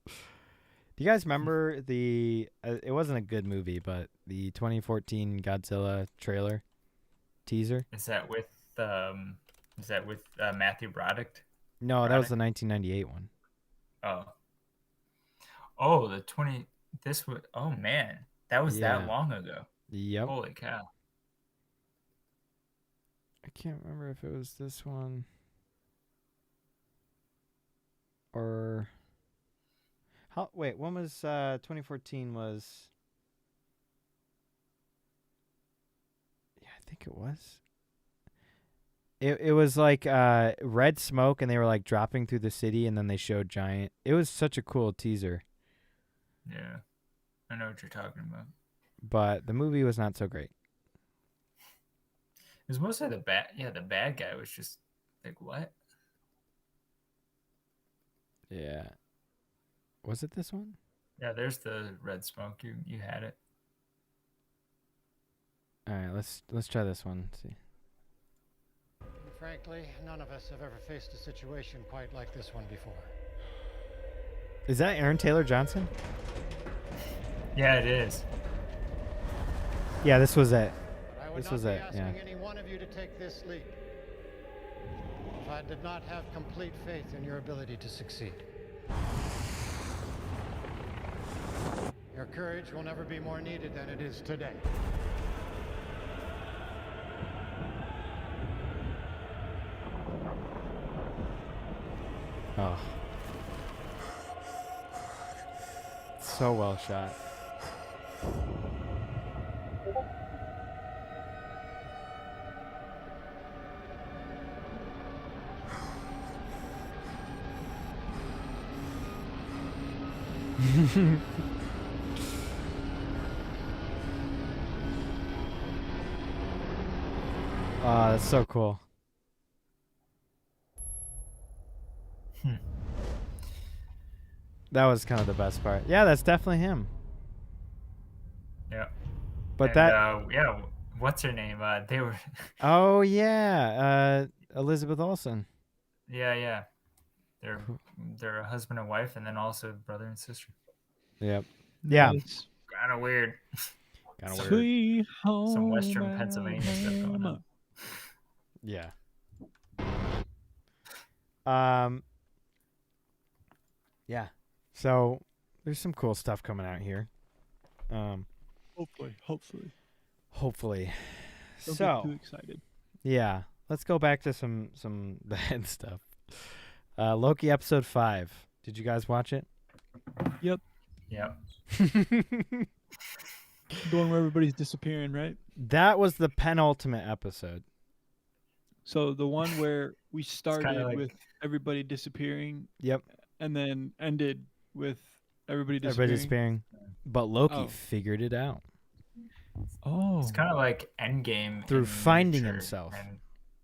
Do you guys remember the? It wasn't a good movie, but the 2014 Godzilla trailer teaser. Is that with Matthew Broderick? No, that was the 1998 one. Oh, the 20. This was. Oh man, that was Yeah. that long ago. Yep. Holy cow! I can't remember if it was this one or. Wait, when was 2014 was? Yeah, I think it was. It was like red smoke, and they were like dropping through the city, and then they showed giant. It was such a cool teaser, Yeah, I know what you're talking about. but the movie was not so great. It was mostly the bad. Yeah, the bad guy was just like, what? Yeah. Was it this one? Yeah, there's the red smoke. You had it. All right, let's try this one. See. Frankly, none of us have ever faced a situation quite like this one before. Is that Aaron Taylor Johnson? Yeah, it is. Yeah, this was it. I would This not was be it, asking yeah. any one of you to take this leap if I did not have complete faith in your ability to succeed. Your courage will never be more needed than it is today. Oh. So well shot. Oh, that's so cool. That was kind of the best part. Yeah, that's definitely him. Yeah. But And, that yeah, what's her name? They were. Oh yeah, Elizabeth Olsen. Yeah. They're a husband and wife, and then also brother and sister. Yep. Yeah. Nice. Kind of weird. Kind of Some- weird. Sweet home Some Western Pennsylvania stuff going on. Yeah. Yeah. So there's some cool stuff coming out here. Hopefully. Hopefully. Don't So get too excited. yeah, let's go back to some bad stuff. Loki episode 5. Did you guys watch it? Yep. Yep. The one where everybody's disappearing, right? That was the penultimate episode. So the one where we started like- with everybody disappearing Yep. and then ended with everybody disappearing. Everybody disappearing. But Loki Oh. figured it out. Oh. It's kind of like Endgame Through in finding nature himself. and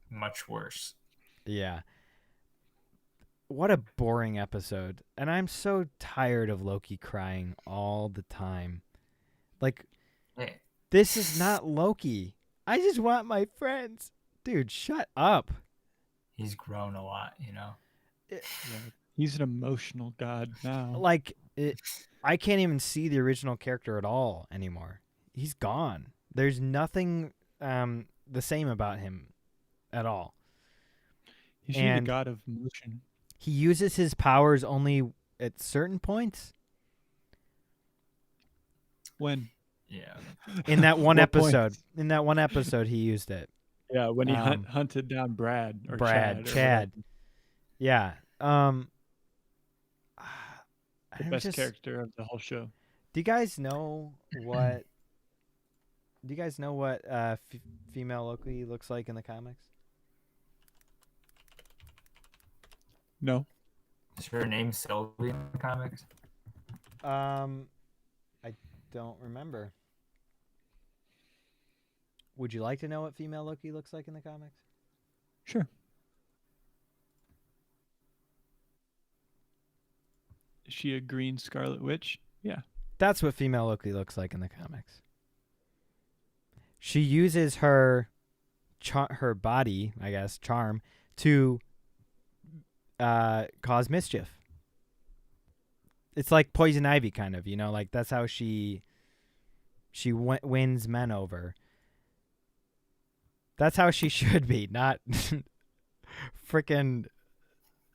much worse. Yeah. What a boring episode. And I'm so tired of Loki crying all the time. Like, Hey, this is not Loki. I just want my friends. Dude, shut up. he's grown a lot, you know. Yeah. He's an emotional god now. Like, I can't even see the original character at all anymore. He's gone. There's nothing the same about him at all. He's the and- god of emotion. He uses his powers only at certain points. When? Yeah. In that one What episode. points? In that one episode, he used it. Yeah, when he Um, hunted down Brad or Chad. Chad. Yeah. The I'm best just- character of the whole show. Do you guys know what? Female Loki looks like in the comics? No. Is her name Sylvie in the comics? I don't remember. Would you like to know what female Loki looks like in the comics? Sure. Is she a green Scarlet Witch? Yeah. That's what female Loki looks like in the comics. She uses her her body, I guess, charm to cause mischief. It's like Poison Ivy kind of, like that's how she wins men over. That's how she should be, not freaking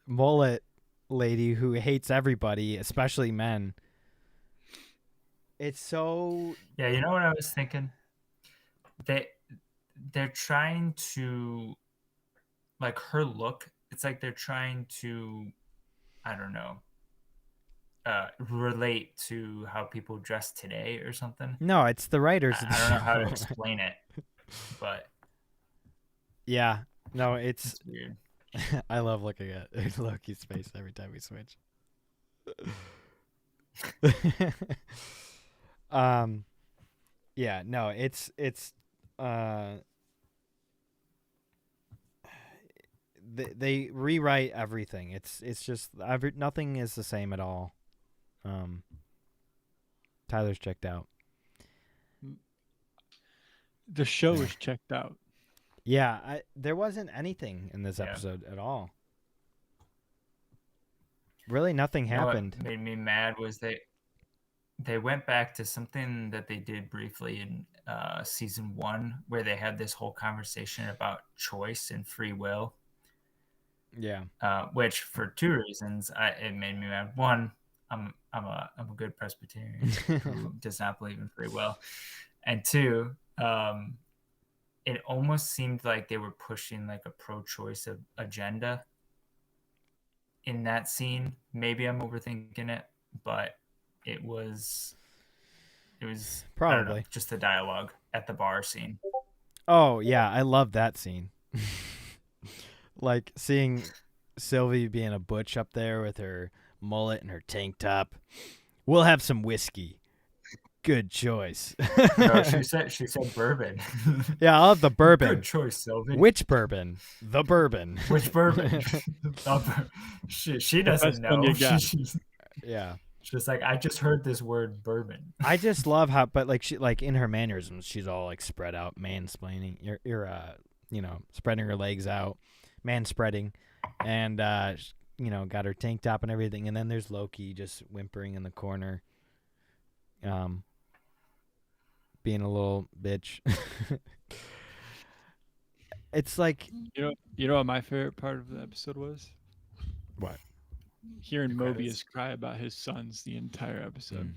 mullet lady who hates everybody, especially men. It's so... Yeah, you know what I was thinking? They're trying to, like, her look, it's like they're trying to, I don't know, relate to how people dress today or something. No, it's the writers. I don't know how to explain it, but Yeah. No, it's weird. I love looking at Loki's face every time we switch. Yeah, no, it's they rewrite everything. It's just nothing is the same at all. Tyler's checked out. The show is checked out. Yeah, there wasn't anything in this Yeah. episode at all. Really, nothing You know what happened. made me mad was they went back to something that they did briefly in season 1, where they had this whole conversation about choice and free will. Yeah. Which for 2 reasons, it made me mad. One, I'm a good Presbyterian who does not believe in free will, and 2, it almost seemed like they were pushing like a pro-choice agenda in that scene. Maybe I'm overthinking it, but it was I don't know, Probably. just the dialogue at the bar scene. Oh, yeah, I love that scene. Like seeing Sylvie being a butch up there with her mullet and her tank top. We'll have some whiskey. Good choice. No, she said bourbon. Yeah, I'll have the bourbon. Good choice, Sylvie. Which bourbon? The bourbon. Which bourbon? She doesn't best one know. you got. Yeah. She's just like, I just heard this word bourbon. I just love how, but like she, like in her mannerisms, she's all like spread out, mansplaining. You're spreading her legs out, man spreading, and got her tank top and everything. And then there's Loki just whimpering in the corner, being a little bitch. It's like, You know what my favorite part of the episode was? what? Hearing The Mobius credits. cry about his sons the entire episode.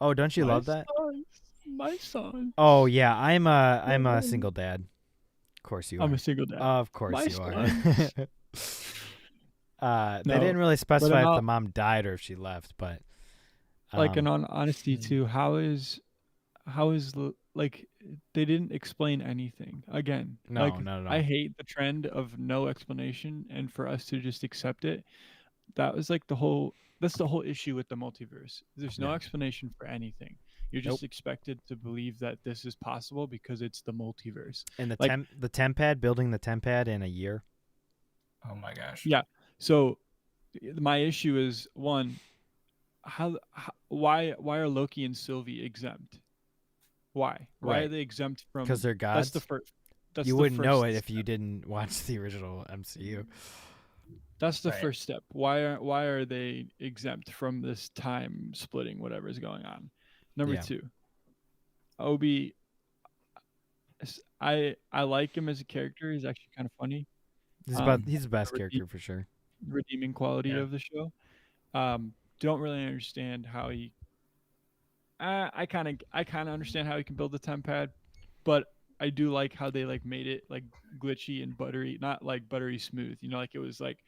Oh, don't you My love that? sons, my son. Oh yeah, I'm a single dad. Of course you are. I'm a single dad. Of course My you are. They No, didn't really but specify in if all- the mom died or if she left, but like in um, on honesty too, how is like they didn't explain anything again. No, like not at all. I hate the trend of no explanation and for us to just accept it. That's the whole issue with the multiverse. There's no Yeah. explanation for anything. You're just expected to believe that this is possible because it's the multiverse. and the like- the temp pad, building the temp pad in a year. Oh my gosh. Yeah. So my issue is one, why are Loki and Sylvie exempt? Why are Right. they exempt from? Because they're gods. That's the first. That's You the wouldn't know first it if you step. didn't watch the original MCU. That's the Right. first step. Why are they exempt from this time splitting, whatever is going on? Number Yeah. 2, Obi. I like him as a character. He's actually kind of funny. He's the best the character for sure. Redeeming quality Yeah. of the show. Don't really understand how he. I kind of understand how he can build the temp pad, but I do like how they made it glitchy and buttery, not buttery smooth. Like it was like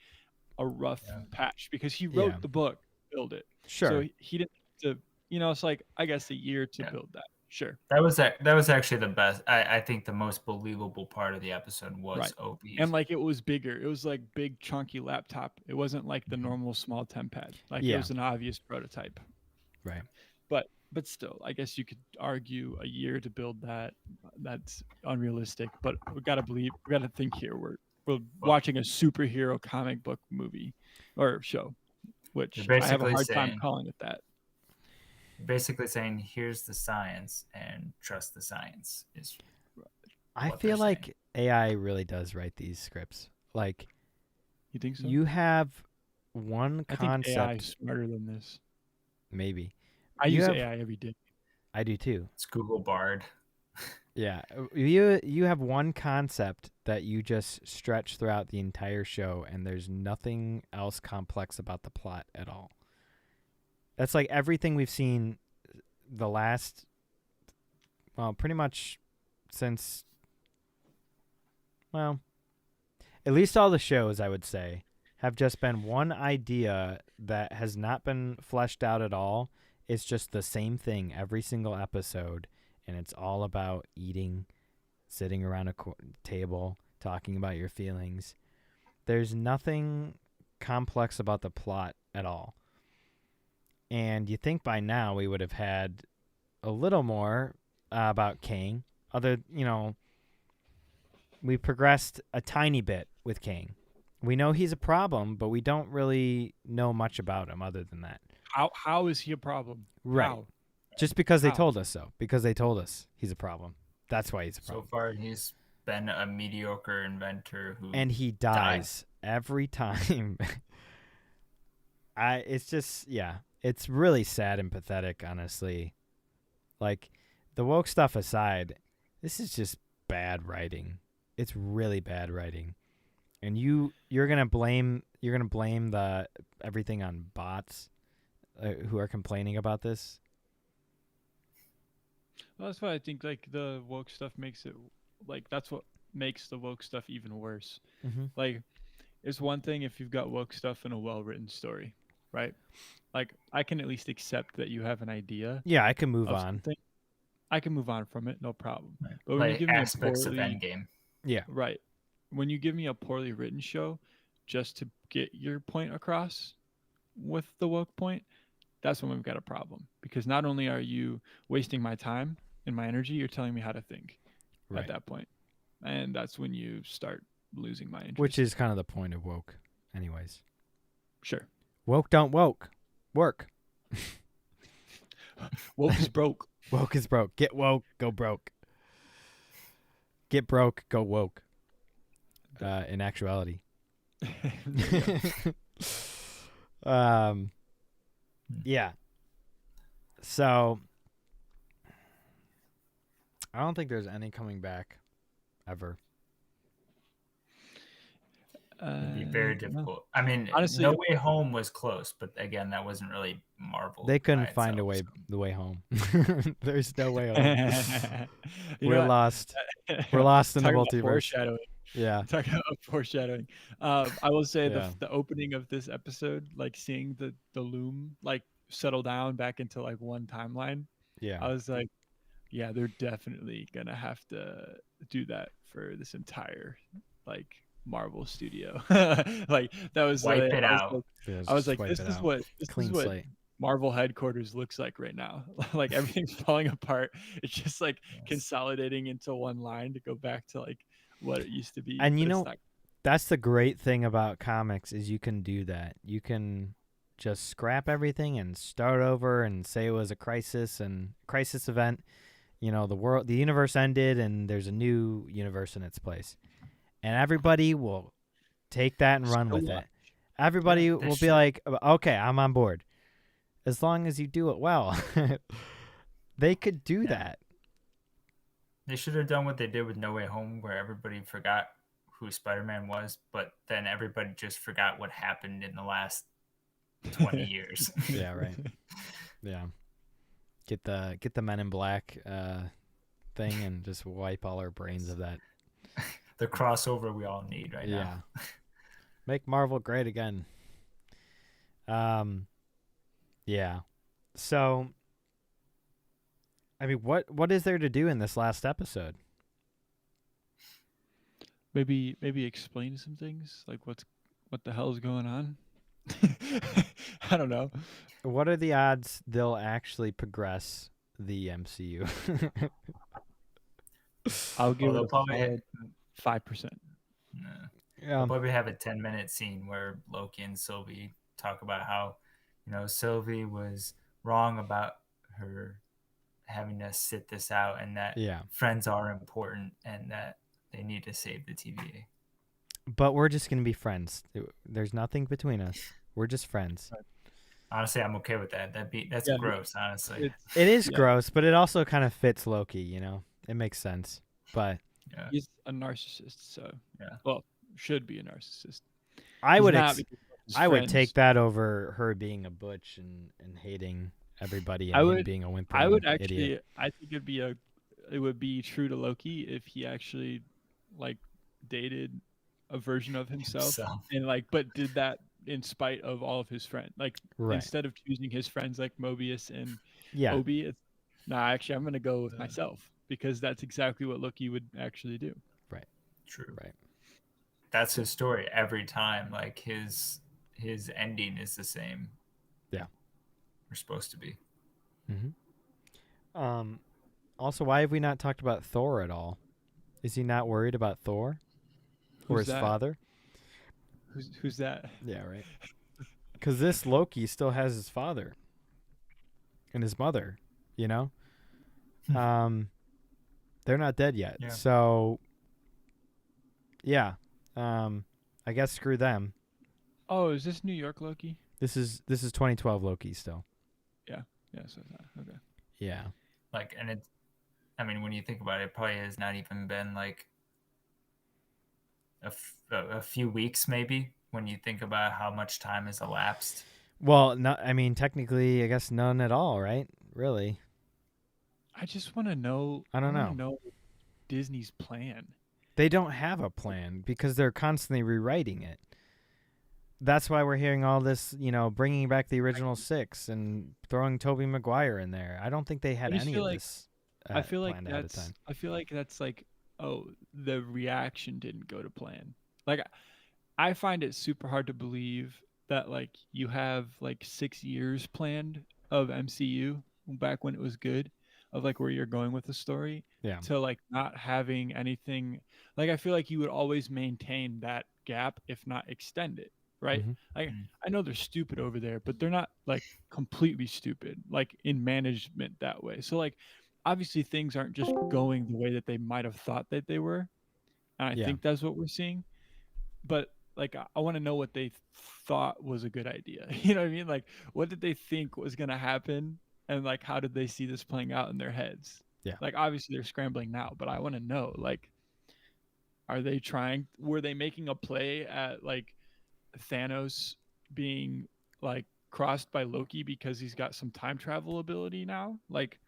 a rough patch because he wrote Yeah. the book, build it. Sure. So he didn't have to. It's I guess a year to build that. Sure. That was actually the best. I think the most believable part of the episode was Right. Opie's. And it was bigger. It was big chunky laptop. It wasn't like the normal small temp pad. It Yeah. was an obvious prototype. Right. But still, I guess you could argue a year to build that. That's unrealistic. But we gotta think here. We're watching a superhero comic book movie or show, which You're I have a basically hard time saying- calling it that. basically saying, here's the science and trust the science. I what they're feel like saying. AI really does write these scripts. Like You think so? you have one I think AI is concept, smarter than this. maybe. I You use have- AI every day. I do too. It's Google Bard. Yeah, you have one concept that you just stretch throughout the entire show, and there's nothing else complex about the plot at all. That's like everything we've seen the last, well, pretty much since, well, at least all the shows, I would say, have just been one idea that has not been fleshed out at all. It's just the same thing every single episode. And it's all about eating, sitting around a table, talking about your feelings. There's nothing complex about the plot at all. And you think by now we would have had a little more about Kang. We progressed a tiny bit with Kang. We know he's a problem, but we don't really know much about him other than that. How is he a problem? Right. How? Just because they How? told us so. Because they told us he's a problem. That's why he's a So problem. far, he's been a mediocre inventor who. And he dies every time. It's really sad and pathetic, honestly. Like, the woke stuff aside, this is just bad writing. It's really bad writing. And you're gonna blame the everything on bots who are complaining about this. Well, that's why I think the woke stuff makes it that's what makes the woke stuff even worse. Mm-hmm. It's one thing if you've got woke stuff in a well-written story, right? I can at least accept that you have an idea. Yeah, I can move of on. something. I can move on from it, no problem. Right. But when you Like give me a aspects of poorly, Endgame. Yeah. right, when you give me a poorly written show just to get your point across with the woke point, that's when we've got a problem. Because not only are you wasting my time and my energy, you're telling me how to think Right. at that point. And that's when you start losing my interest. Which is kind of the point of woke, anyways. Sure. Woke don't woke. Work. Woke is broke. Woke is broke. Get woke, go broke. Get broke, go woke. In actuality. Yeah. So I don't think there's any coming back ever. It'd be very difficult. I mean, honestly, No Way Home was close, but again, that wasn't really Marvel. They couldn't by find itself, the way home. There's no way home. You We're know what? lost. We're lost in the Talking about multiverse. foreshadowing. Yeah. Talking about foreshadowing. I will say Yeah. the opening of this episode, like seeing the loom like settle down back into like one timeline. Yeah. I was like, yeah, they're definitely gonna have to do that for this entire like Marvel studio. Like that was Wipe it out. Like, Yeah, I was just like, wipe this it is out. what Clean slate. Marvel headquarters looks like right now. Like everything's falling apart. It's just like consolidating into one line to go back to like what it used to be. And but you it's know, not. that's the great thing about comics is you can do that. You can just scrap everything and start over and say it was a crisis event. You know, the universe ended and there's a new universe in its place. And everybody will take that and run with it. Everybody will be like, okay, I'm on board. As long as you do it well. They could do that. They should have done what they did with No Way Home, where everybody forgot who Spider-Man was, but then everybody just forgot what happened in the last 20 years. Yeah, right. Yeah. Get the Men in Black thing and just wipe all our brains of that. The crossover we all need right Yeah. now. Make Marvel great again. Yeah. So, I mean, what is there to do in this last episode? Maybe explain some things like what the hell's going on. I don't know. What are the odds they'll actually progress the MCU? I'll give They'll it probably 5%. They'll probably have a 10-minute scene where Loki and Sylvie talk about how, Sylvie was wrong about her having to sit this out, and that friends are important, and that they need to save the TVA. But we're just gonna be friends. There's nothing between us. We're just friends. Honestly, I'm okay with that. That's gross. Honestly, it is gross, but it also kind of fits Loki. It makes sense. But he's a narcissist, so well, should be a narcissist. I would take that over her being a butch and hating everybody and him being a whimpering idiot. I think it would be true to Loki if he actually like dated a version of himself and but did that in spite of all of his friends. Instead of choosing his friends like Mobius and Obi, it's actually I'm gonna go with myself because that's exactly what Loki would actually do. Right. True. Right. That's his story every time. Like his ending is the same. Yeah. We're supposed to be. Mm-hmm. Also, why have we not talked about Thor at all? Is he not worried about Thor? Or his father? Who's that? Yeah, right. Because this Loki still has his father and his mother, They're not dead yet. Yeah. So, yeah. I guess screw them. Oh, is this New York Loki? This is 2012 Loki still. Yeah. Yeah, so okay. Yeah. When you think about it, it probably has not even been like a few weeks maybe when you think about how much time has elapsed. Well, technically, I guess none at all, right? Really. I just want to know. I don't know Disney's plan. They don't have a plan because they're constantly rewriting it. That's why we're hearing all this, bringing back the original 6 and throwing Tobey Maguire in there. I don't think they had any of this. I feel like that's like, oh, the reaction didn't go to plan. Like, I find it super hard to believe that like you have like 6 years planned of MCU back when it was good, of like where you're going with the story, to like not having anything. Like I feel like you would always maintain that gap, if not extend it. right? Mhm. Like I know they're stupid over there, but they're not like completely stupid, like in management that way. So like obviously things aren't just going the way that they might have thought that they were. And I Yeah. think that's what we're seeing. But like I want to know what they thought was a good idea. You know what I mean? Like what did they think was gonna happen? And like how did they see this playing out in their heads? Yeah. Like obviously they're scrambling now, but I want to know, like, were they making a play at like Thanos being like crossed by Loki because he's got some time travel ability now? Like,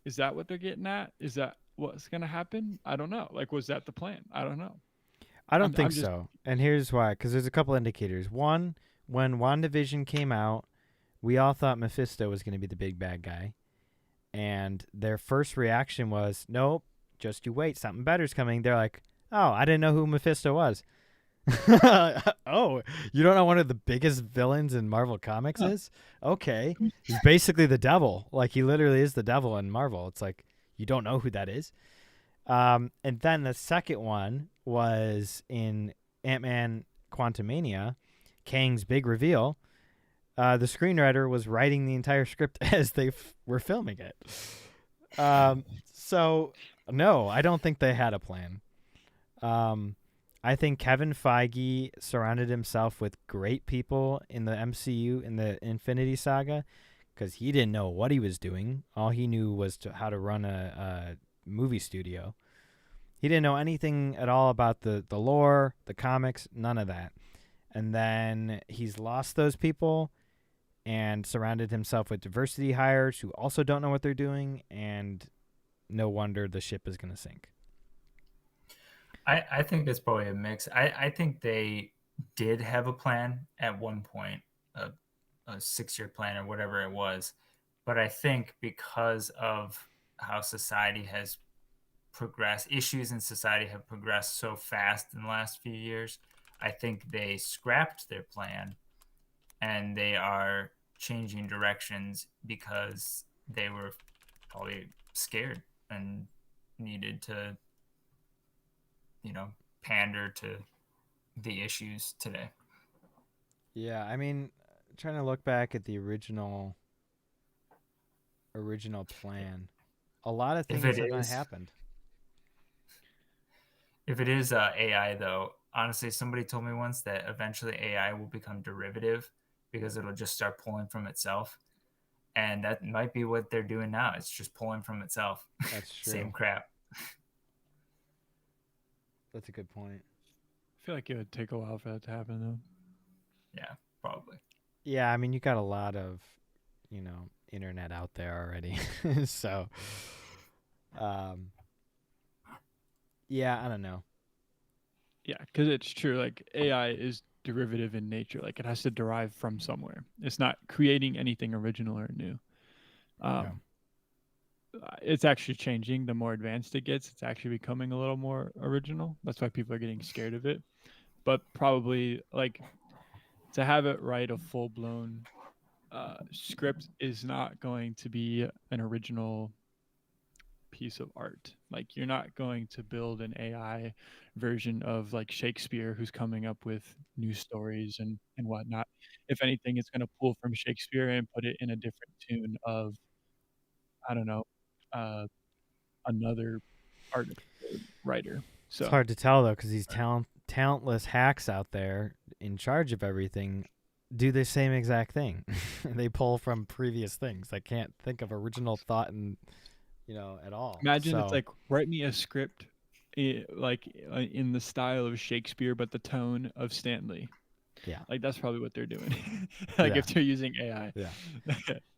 is that what they're getting at? Is that what's gonna happen? I don't know. Like, was that the plan? I don't know. I don't think I'm just so. And here's why. Because there's a couple indicators. One, when WandaVision came out, we all thought Mephisto was going to be the big bad guy. And their first reaction was, nope, just you wait. Something better's coming. They're like, oh, I didn't know who Mephisto was. Oh, you don't know one of the biggest villains in Marvel Comics Huh. is? Okay. He's basically the devil. Like, he literally is the devil in Marvel. It's like, you don't know who that is. And then the second one was in Ant-Man Quantumania, Kang's big reveal. The screenwriter was writing the entire script as they were filming it. So, no, I don't think they had a plan. I think Kevin Feige surrounded himself with great people in the MCU, in the Infinity Saga, because he didn't know what he was doing. All he knew was how to run a movie studio. He didn't know anything at all about the lore, the comics, none of that. And then he's lost those people and surrounded himself with diversity hires who also don't know what they're doing, and no wonder the ship is going to sink. I think it's probably a mix. I think they did have a plan at one point, a 6-year plan or whatever it was. But I think because of how society has progressed, issues in society have progressed so fast in the last few years, I think they scrapped their plan and they are changing directions because they were probably scared and needed to, pander to the issues today. Yeah, I mean, trying to look back at the original plan, a lot of things have not happened. If it is AI, though, honestly, somebody told me once that eventually AI will become derivative because it'll just start pulling from itself. And that might be what they're doing now. It's just pulling from itself. That's true. Same crap. That's a good point. I feel like it would take a while for that to happen, though. Yeah, probably. Yeah, I mean, you got a lot of, internet out there already. So, yeah, I don't know. Yeah, because it's true. Like AI is derivative in nature. Like it has to derive from somewhere. It's not creating anything original or new. It's actually changing. The more advanced it gets, it's actually becoming a little more original. That's why people are getting scared of it. But probably like to have it write a full-blown script is not going to be an original piece of art. Like you're not going to build an AI version of like Shakespeare who's coming up with new stories and whatnot. If anything, it's going to pull from Shakespeare and put it in a different tune of, I don't know, another artist or writer. So it's hard to tell though, because these talentless hacks out there in charge of everything do the same exact thing. They pull from previous things. I can't think of original thought and at all. Imagine it's like, write me a script like in the style of Shakespeare, but the tone of Stanley. Yeah. Like that's probably what they're doing. Like if they're using AI. Yeah.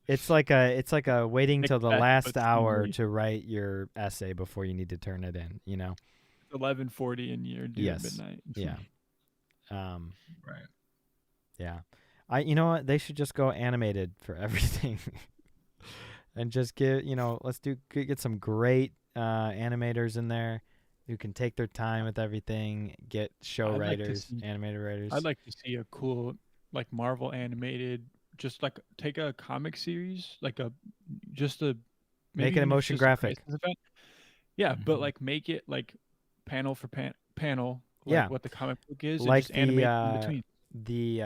It's like a waiting till the last hour to write your essay before you need to turn it in, 11:40 and you're due at midnight. Yeah. Right. Yeah. You know what? They should just go animated for everything. And just get some great animators in there who can take their time with everything, get show writers, animator writers. I'd like to see a cool, like Marvel animated, just like take a comic series, like make it a motion graphic. Yeah, but like make it like panel for panel, like what the comic book is, like and just animate in between. the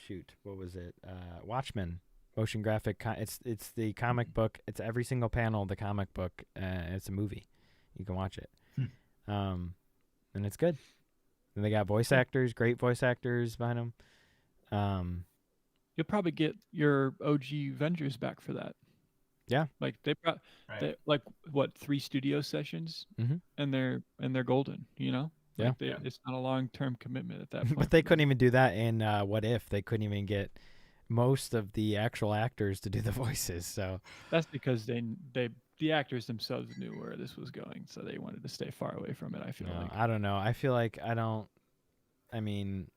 shoot, what was it? Watchmen motion graphic. It's the comic book. It's every single panel of the comic book. It's a movie. You can watch it. And it's good. And they got voice actors, great voice actors behind them. You'll probably get your OG Avengers back for that. Yeah. Like they like what 3 studio sessions, Mhm. and they're golden. You know. Yeah. Like it's not a long-term commitment at that point. But they couldn't even do that in What If. They couldn't even get most of the actual actors to do the voices. So that's because the actors themselves knew where this was going, so they wanted to stay far away from it. I feel like. I don't know. I feel like I mean,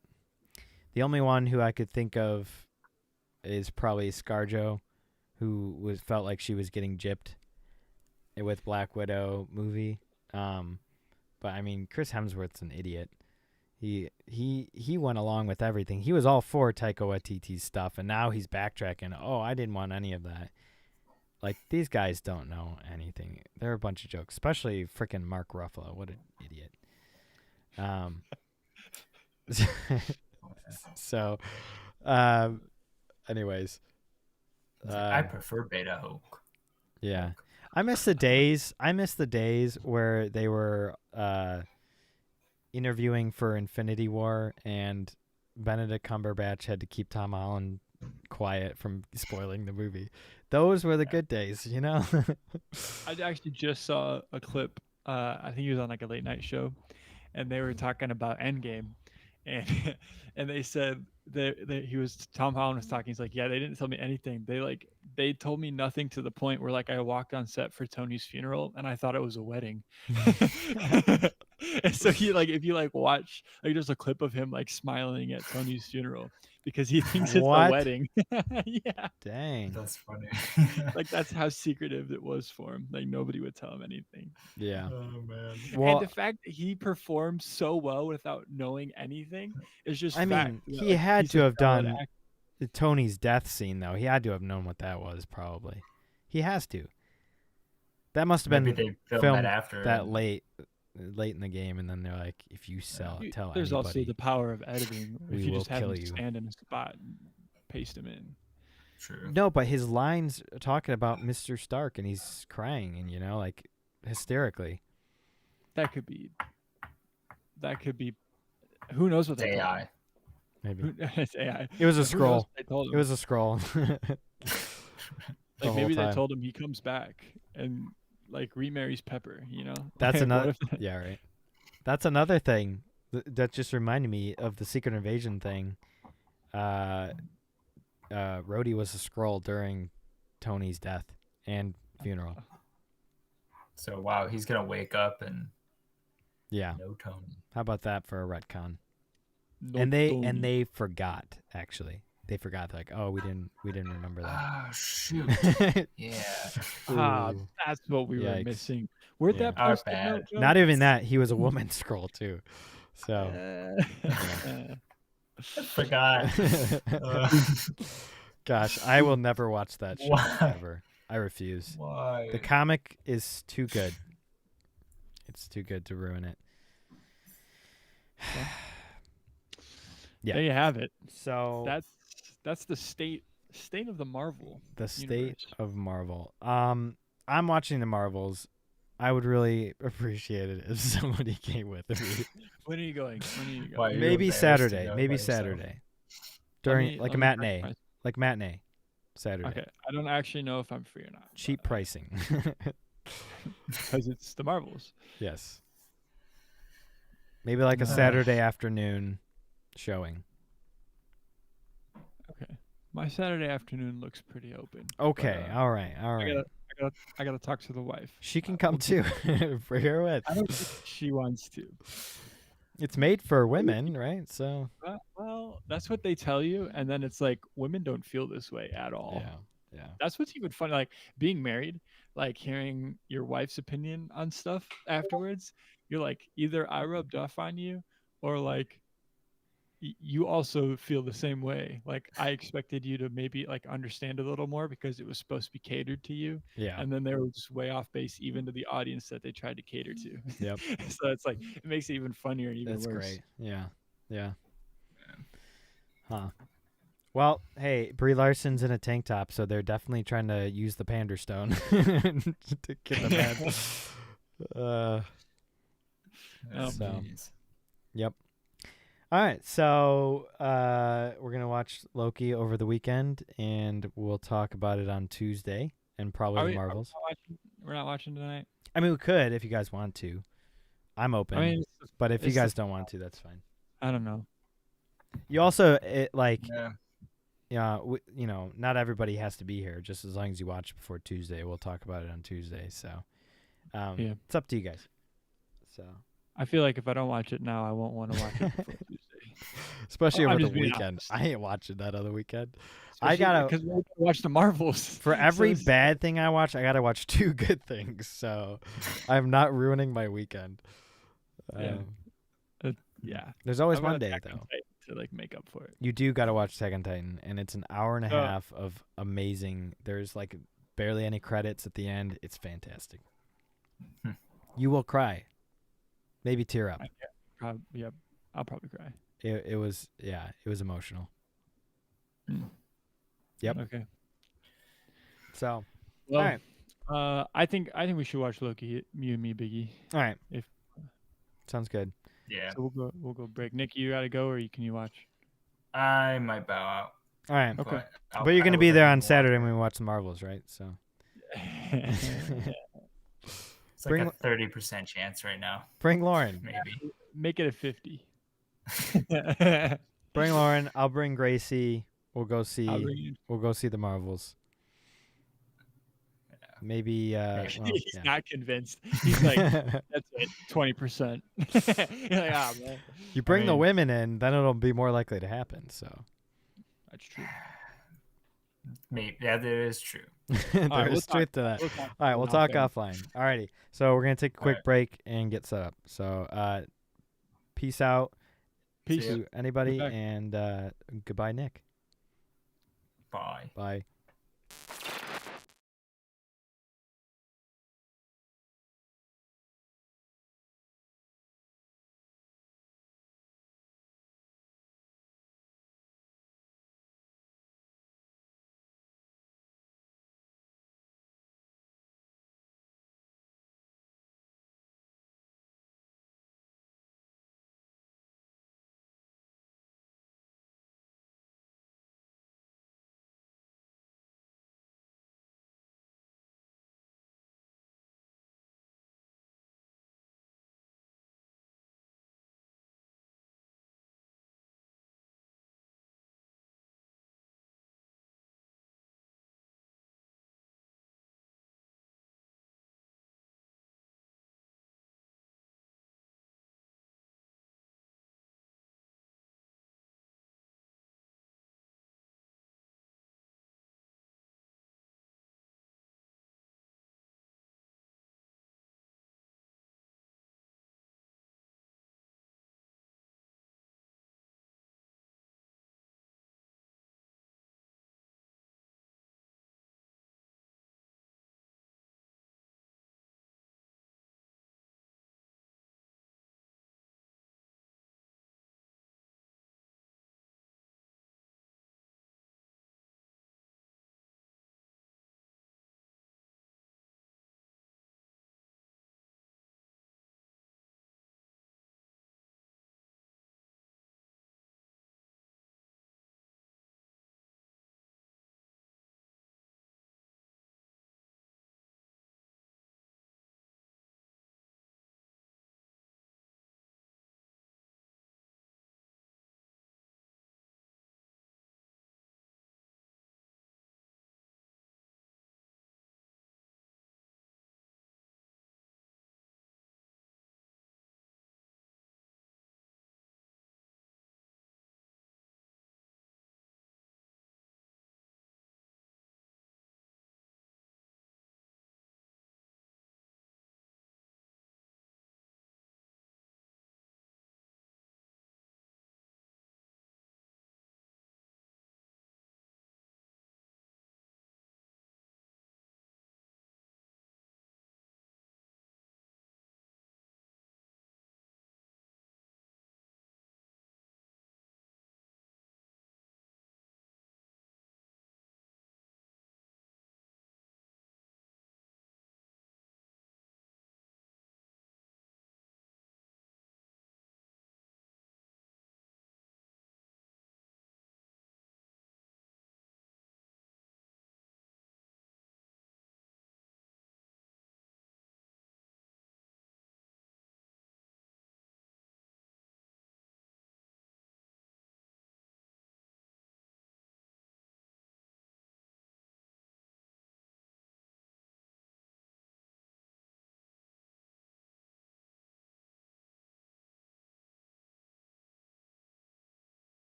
the only one who I could think of is probably ScarJo, who felt like she was getting gypped with Black Widow movie. But I mean, Chris Hemsworth's an idiot. He went along with everything. He was all for Taika Waititi's stuff, and now he's backtracking. Oh, I didn't want any of that. Like, these guys don't know anything. They're a bunch of jokes, especially freaking Mark Ruffalo. What an idiot. So, anyways. I prefer Beta Hulk. Yeah. I miss the days where they were interviewing for Infinity War and Benedict Cumberbatch had to keep Tom Holland quiet from spoiling the movie. Those were the good days, you know? I actually just saw a clip. I think he was on like a late night show, and they were talking about Endgame, and and they said that Tom Holland was talking. He's like, yeah, they didn't tell me anything. They told me nothing to the point where like I walked on set for Tony's funeral and I thought it was a wedding. And so he like if you like watch like there's a clip of him like smiling at Tony's funeral because he thinks it's a wedding. Yeah. Dang. That's funny. Like that's how secretive it was for him. Like nobody would tell him anything. Yeah. Oh man. Well, and the fact that he performed so well without knowing anything is just I fact. mean, That, he had he's to a have valid done actor. Tony's death scene, though. He had to have known what that was, probably. He has to. That must have Maybe been they filmed filmed that after that late in the game, and then they're like, if you tell There's anybody, also the power of editing. we If you will just have kill him you. stand in a spot and paste him in. True. No, but his lines are talking about Mr. Stark, and he's crying, and like hysterically. That could be. Who knows what It's they told AI. him? Maybe It's AI. it was a Who knows scroll. what they told him? It was a scroll. like maybe they told him he comes back and like remarries Pepper. You know. That's Like, another. what if- Yeah, right. That's another thing that just reminded me of the Secret Invasion thing. Rhodey was a scroll during Tony's death and funeral. So wow, he's gonna wake up and Yeah. no Tony. How about that for a retcon? No and Tony. they forgot, actually. They forgot, like, oh, we didn't remember that. Oh shoot. Yeah. Ooh. That's what we were Yikes. missing. Where'd Yeah. that Our post bad. Not even that. He was a woman scroll too. So I forgot. gosh, I will never watch that show Why? ever. I refuse. Why? The comic is too good. It's too good to ruin it. Yeah. There you have it. So That's the state of the Marvel. the state universe. of Marvel. I'm watching the Marvels. I would really appreciate it if somebody came with me. When are you going? Why, you're Maybe embarrassed to Saturday. go Maybe by yourself. Saturday. During like a let me matinee. correct Like matinee. Saturday. Okay, I don't actually know if I'm free or not. Cheap pricing. Because it's the Marvels. Yes. Maybe like a Saturday afternoon showing. Okay, my Saturday afternoon looks pretty open. Okay. but, all right. I gotta talk to the wife. She can come too. Bring her with. I don't think she wants to. It's made for women, right? So Well, that's what they tell you, and then it's like women don't feel this way at all. yeah. That's what's even funny. Like being married, like hearing your wife's opinion on stuff afterwards. You're like, either I rubbed off on you, or like you also feel the same way. Like I expected you to maybe like understand a little more because it was supposed to be catered to you, Yeah. and then they were just way off base even to the audience that they tried to cater to. Yep. So it's like it makes it even funnier and even That's worse. great. Yeah. Yeah. Huh. Well, hey, Brie Larson's in a tank top, so they're definitely trying to use the Pander Stone to get the man. Oh, So. Jeez. Yep. All right, so we're gonna watch Loki over the weekend, and we'll talk about it on Tuesday, and probably the Marvels. We're not watching tonight. I mean, we could if you guys want to. I'm open, I mean, but if you guys don't want to, that's fine. I don't know. You also Yeah. not everybody has to be here. Just as long as you watch before Tuesday, we'll talk about it on Tuesday. So, Yeah. it's up to you guys. So, I feel like if I don't watch it now, I won't want to watch it before Tuesday. especially I'm over the just being weekend, honest. I ain't watching that other weekend. Because we're gonna watch the Marvels. For every So bad thing I watch, I gotta watch 2 good things. So, I'm not ruining my weekend. Yeah. Yeah. There's always I'm gonna one day Attack on though. Titan to like make up for it. You do gotta watch Attack on Titan, and it's an hour and a Oh. half of amazing. There's like barely any credits at the end. It's fantastic. You will cry, maybe tear up. Yep. I'll probably cry. It was emotional. Yep. Okay. So, Well, all right, I think we should watch Loki. You and me, Biggie. all right. If Sounds good. Yeah. so, we'll go break. Nick, you gotta go, or can you watch? I might bow out. All right, Okay. but you're gonna be there on Saturday when we watch the Marvels, right? So. It's like a 30% chance right now. Bring Lauren. Maybe. Make it a 50. Bring Lauren. I'll bring Gracie. We'll go see. I'll bring you. We'll go see the Marvels. Maybe. Maybe. Well, He's yeah. not convinced. He's like, that's it, 20%. You're like, ah, man. You bring the mean- women in, then it'll be more likely to happen. So. That's true. Maybe. Yeah, that is true. There's we'll truth to that. We'll talk All right, we'll talk offline. Alrighty. So we're gonna take a quick Alright. break and get set up. So peace out. Peace. To anybody, Goodbye. and goodbye, Nick. Bye. Bye.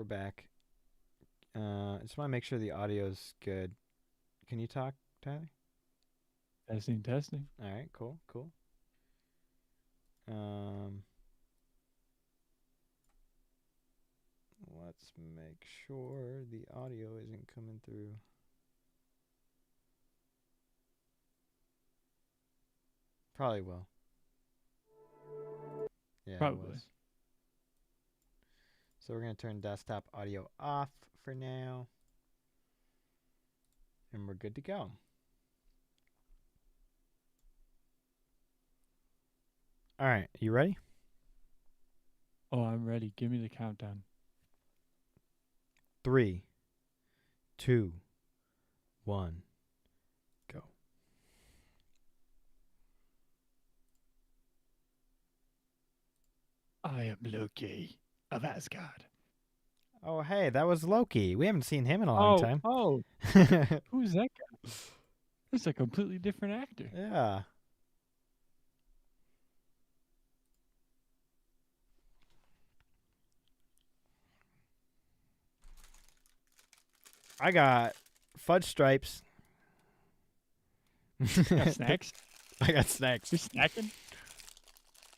We're back. I just want to make sure the audio's good. Can you talk, Tyler? Testing. All right, cool. Let's make sure the audio isn't coming through. Probably will. Yeah, Probably. It was. So we're going to turn desktop audio off for now. And we're good to go. All right, you ready? Oh, I'm ready. Give me the countdown. 3, 2, 1, go. I am Loki of Asgard. Oh, hey, that was Loki. We haven't seen him in a long time. Oh, who's that guy? It's a completely different actor. Yeah. I got fudge stripes. You got snacks? I got snacks. You're snacking?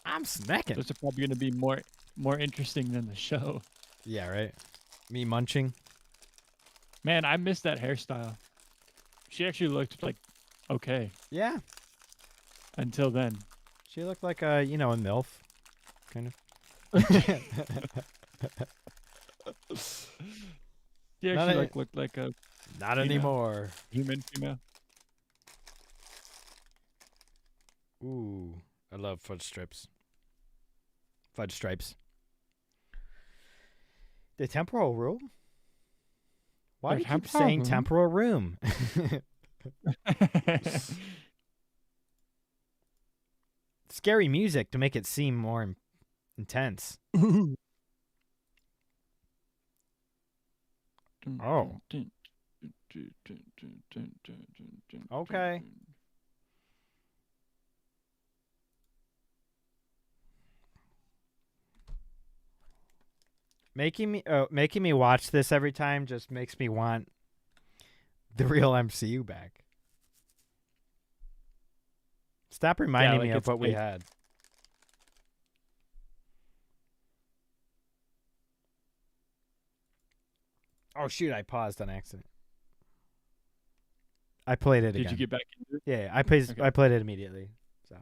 I'm snacking. Those are probably going to be more interesting than the show. Yeah, right. Me munching. Man, I missed that hairstyle. She actually looked like okay Yeah. until then. She looked like a MILF, kind of. She actually looked like a Not anymore. human female. Ooh, I love fudge strips. Fudge stripes. The temporal room? Why do you keep saying temporal room? Scary music to make it seem more intense. Oh. Okay. Making me watch this every time just makes me want the real MCU back. Stop reminding me of what we had. Oh shoot, I paused on accident. I played it again. Did you get back into it? Yeah, I played it immediately. So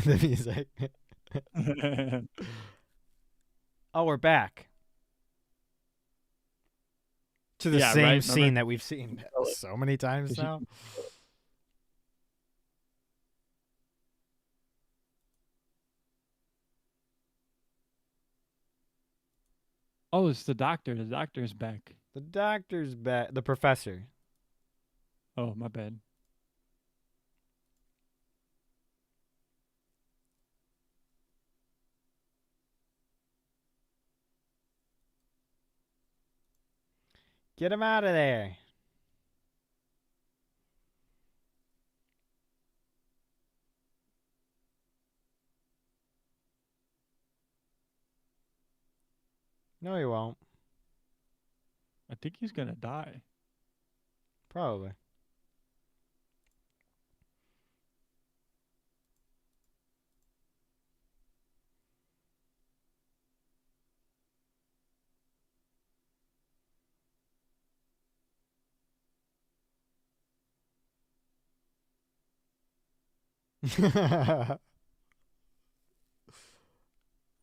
the music. Oh, we're back to the same scene that we've seen so many times now. Oh, it's the doctor. The doctor's back. The doctor's back. The professor. Oh, my bad. Get him out of there. No, he won't. I think he's going to die. Probably.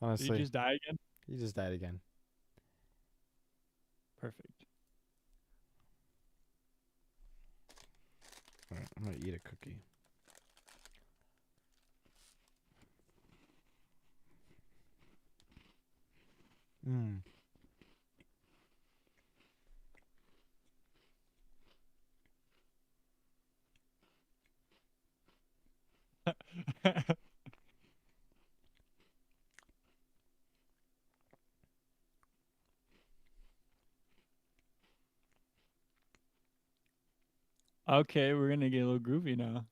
Honestly. Did he just die again? He just died again. Perfect. All right, I'm going to eat a cookie. Mm. Okay, we're going to get a little groovy now.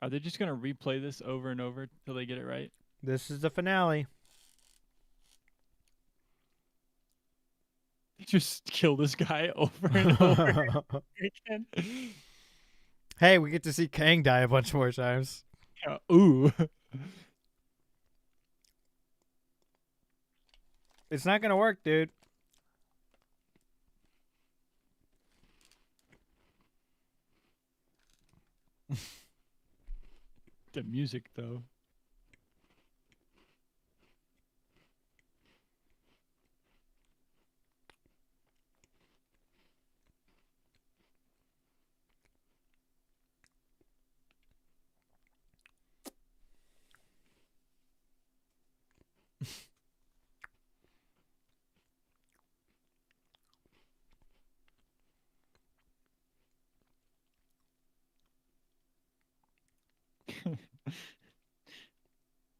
Are they just gonna replay this over and over till they get it right? This is the finale. Just kill this guy over and over again. Hey, we get to see Kang die a bunch more times. Ooh. It's not gonna work, dude. The music, though.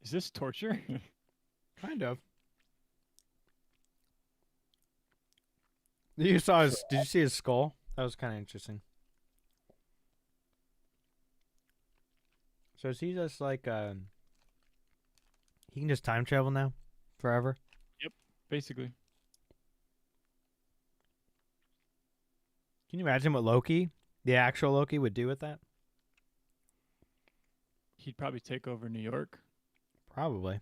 Is this torture? Kind of. You saw his? Did you see his skull? That was kind of interesting. So is he just like he can just time travel now, forever? Yep, basically. Can you imagine what Loki, the actual Loki, would do with that? He'd probably take over New York. Probably.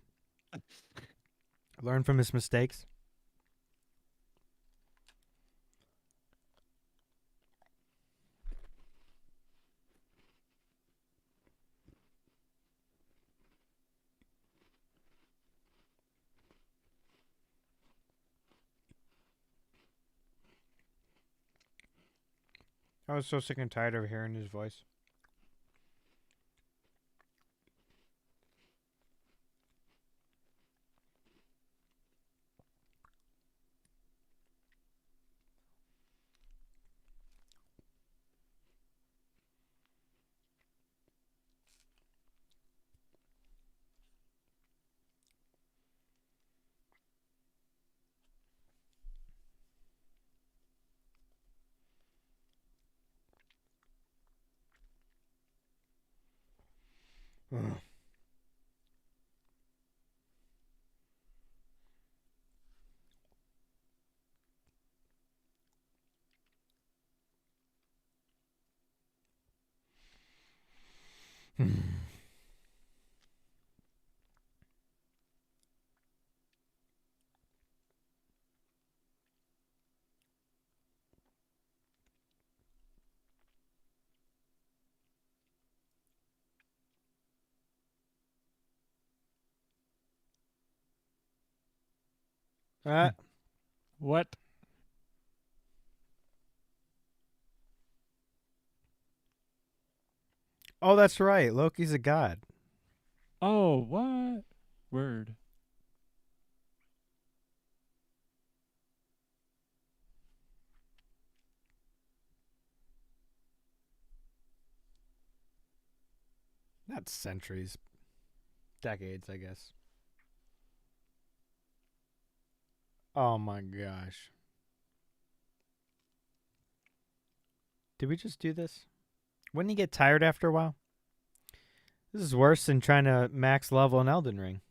Learn from his mistakes. I was so sick and tired of hearing his voice. What? Oh, that's right. Loki's a god. Oh, what? Word. Not centuries. Decades, I guess. Oh my gosh. Did we just do this? Wouldn't you get tired after a while? This is worse than trying to max level in Elden Ring.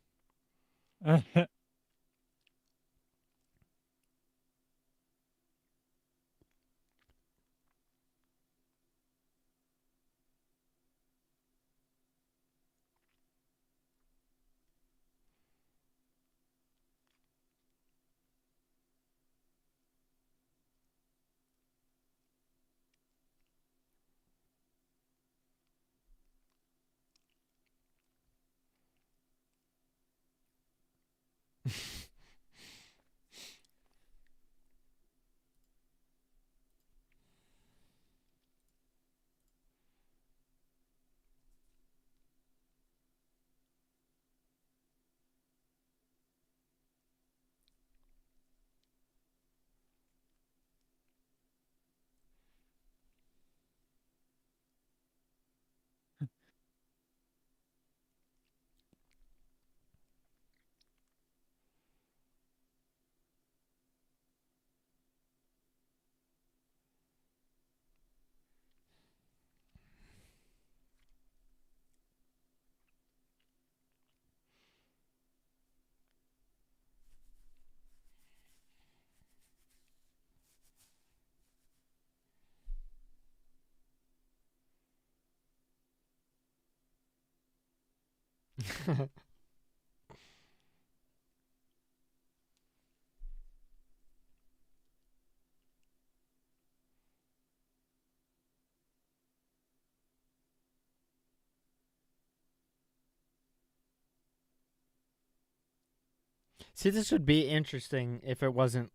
See, this would be interesting if it wasn't.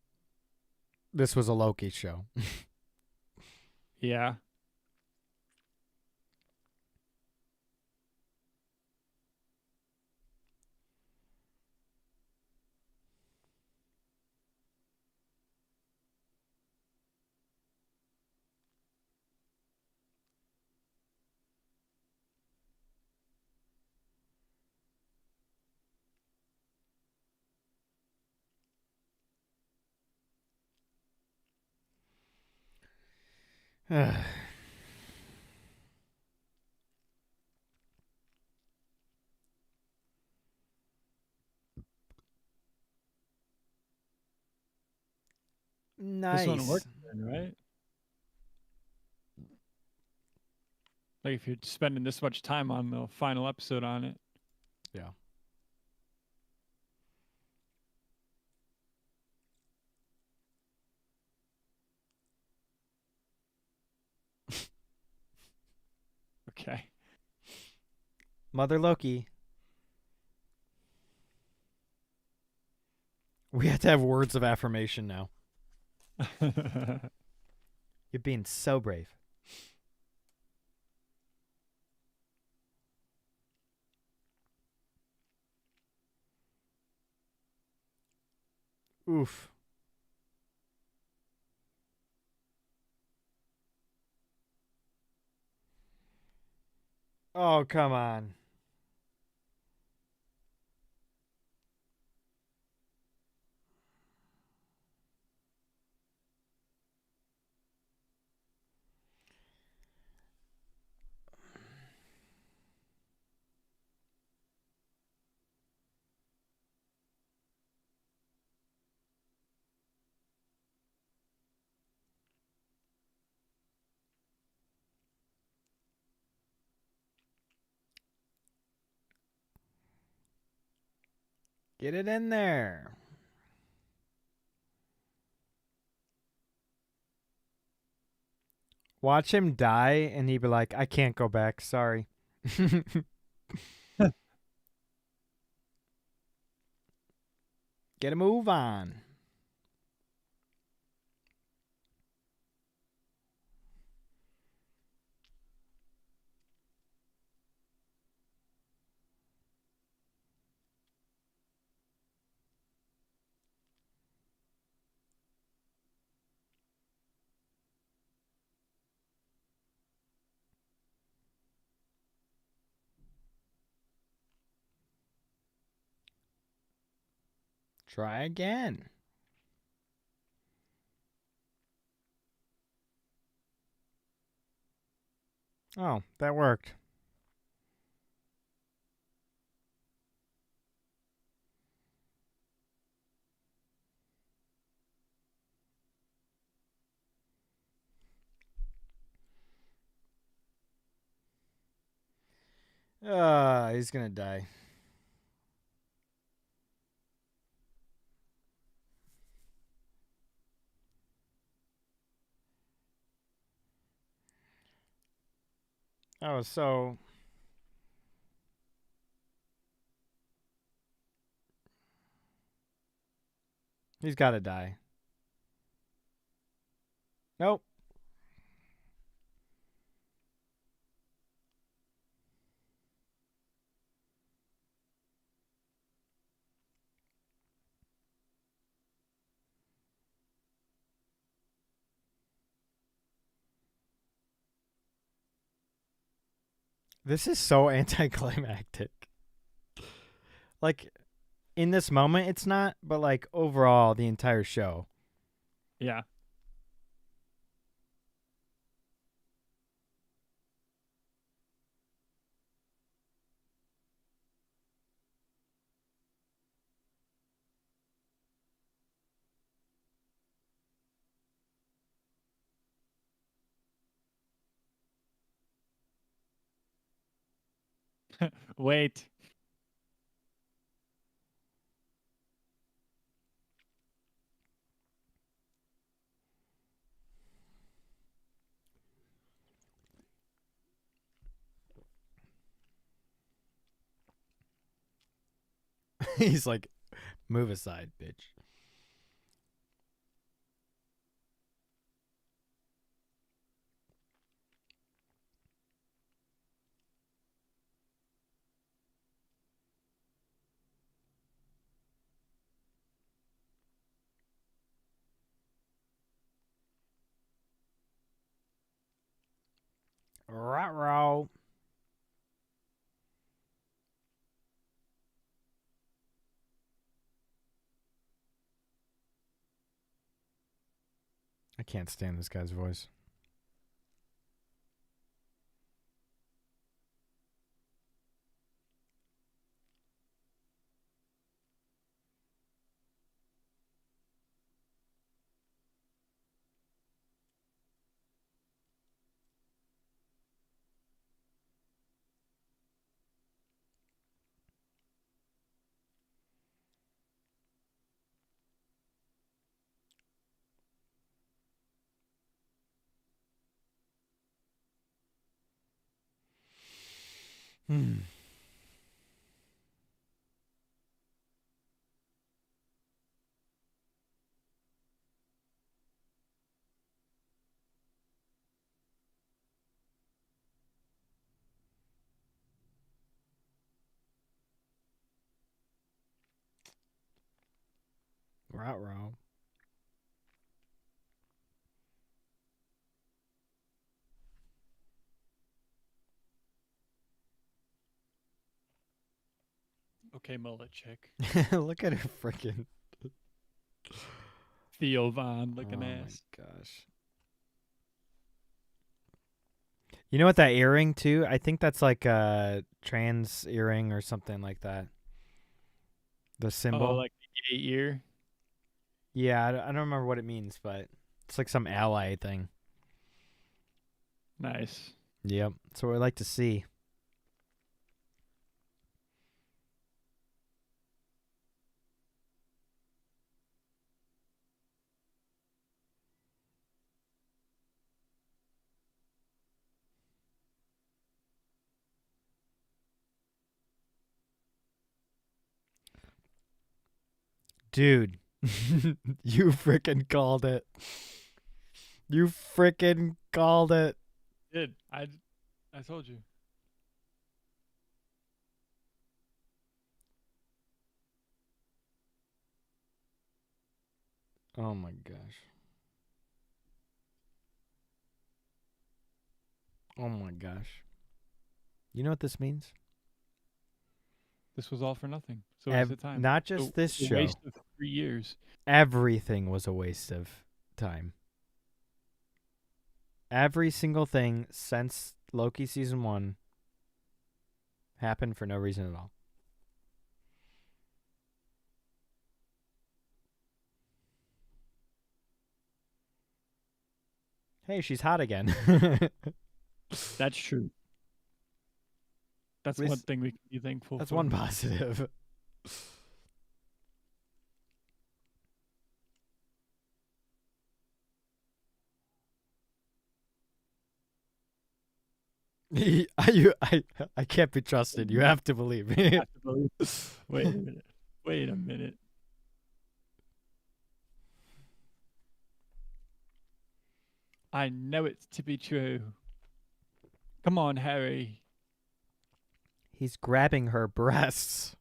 This was a Loki show. Yeah. This one Nice. worked, then, right? Like if you're spending this much time on the final episode on it. Yeah. Okay. Mother Loki. We have to have words of affirmation now. You're being so brave. Oof. Oh, come on. Get it in there. Watch him die, and he'd be like, I can't go back. Sorry. Get a move on. Try again. Oh, that worked. He's gonna die. Oh, so he's gotta die. Nope. This is so anticlimactic. Like, in this moment, it's not, but like overall, the entire show. Yeah. Wait. He's like, move aside, bitch. Row. I can't stand this guy's voice. Row. Okay, mullet chick. Look at her freaking Theo Von looking ass. My gosh. You know what that earring too? I think that's like a trans earring or something like that. The symbol. Oh, like the 8-year? Yeah, I don't remember what it means, but it's like some ally thing. Nice. Yep. That's what we like to see. Dude, you freaking called it. You freaking called it. Did I told you. Oh my gosh. Oh my gosh. You know what this means? This was all for nothing. So waste of time. Not just this a show. waste of 3 years. Everything was a waste of time. Every single thing since Loki season 1 happened for no reason at all. Hey, she's hot again. That's true. That's one thing we can be thankful That's for. one positive. I can't be trusted. You have to believe me. Wait a minute. Wait a minute. I know it to be true. Come on, Harry. He's grabbing her breasts.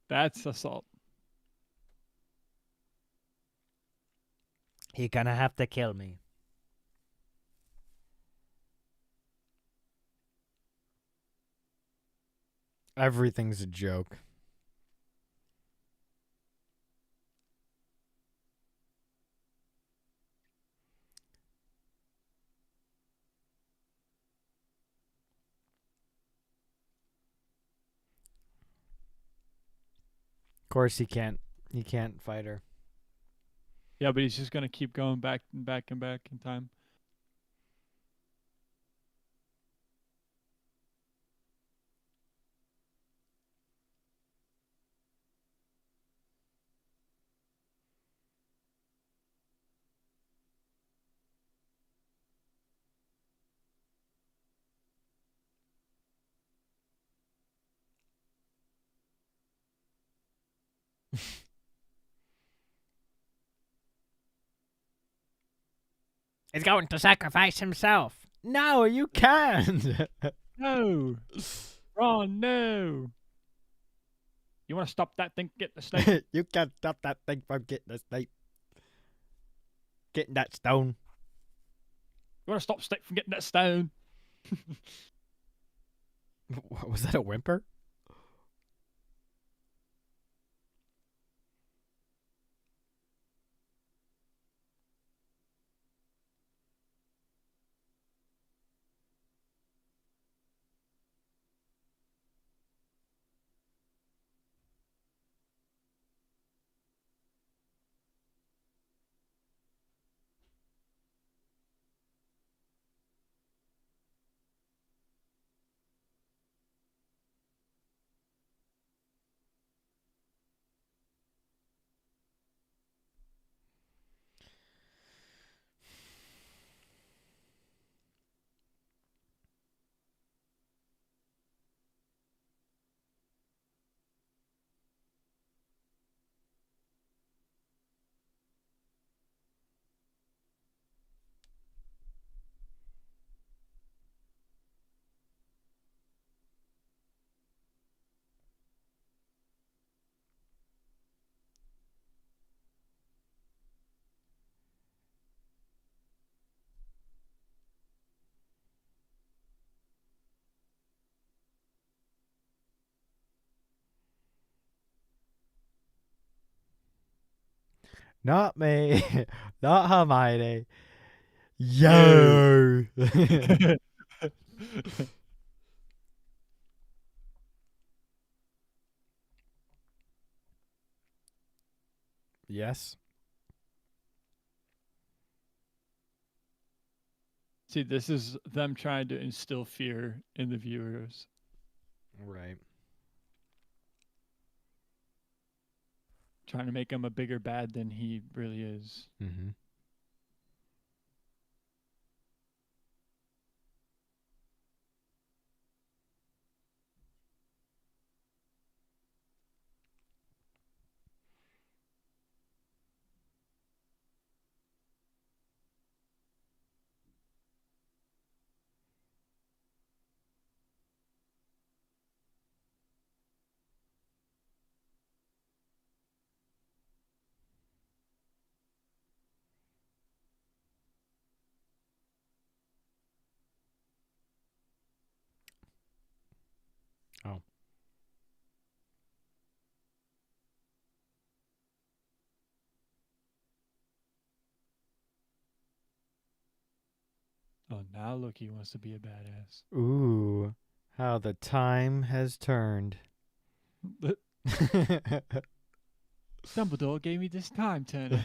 That's assault. You're gonna have to kill me. Everything's a joke. Of course he can't fight her. Yeah, but he's just gonna keep going back and back and back in time. He's going to sacrifice himself. No, you can't. No. Ron, no. You want to stop that thing? Get the snake. You can't stop that thing from getting the snake. Getting that stone. You want to stop snake from getting that stone? Was that a whimper? Not me. Not Hermione. Yo. Yes. See, this is them trying to instill fear in the viewers. Right. Trying to make him a bigger bad than he really is. Mm-hmm. Oh. Oh, now Loki wants to be a badass. Ooh. How the time has turned. Dumbledore gave me this time, Turner.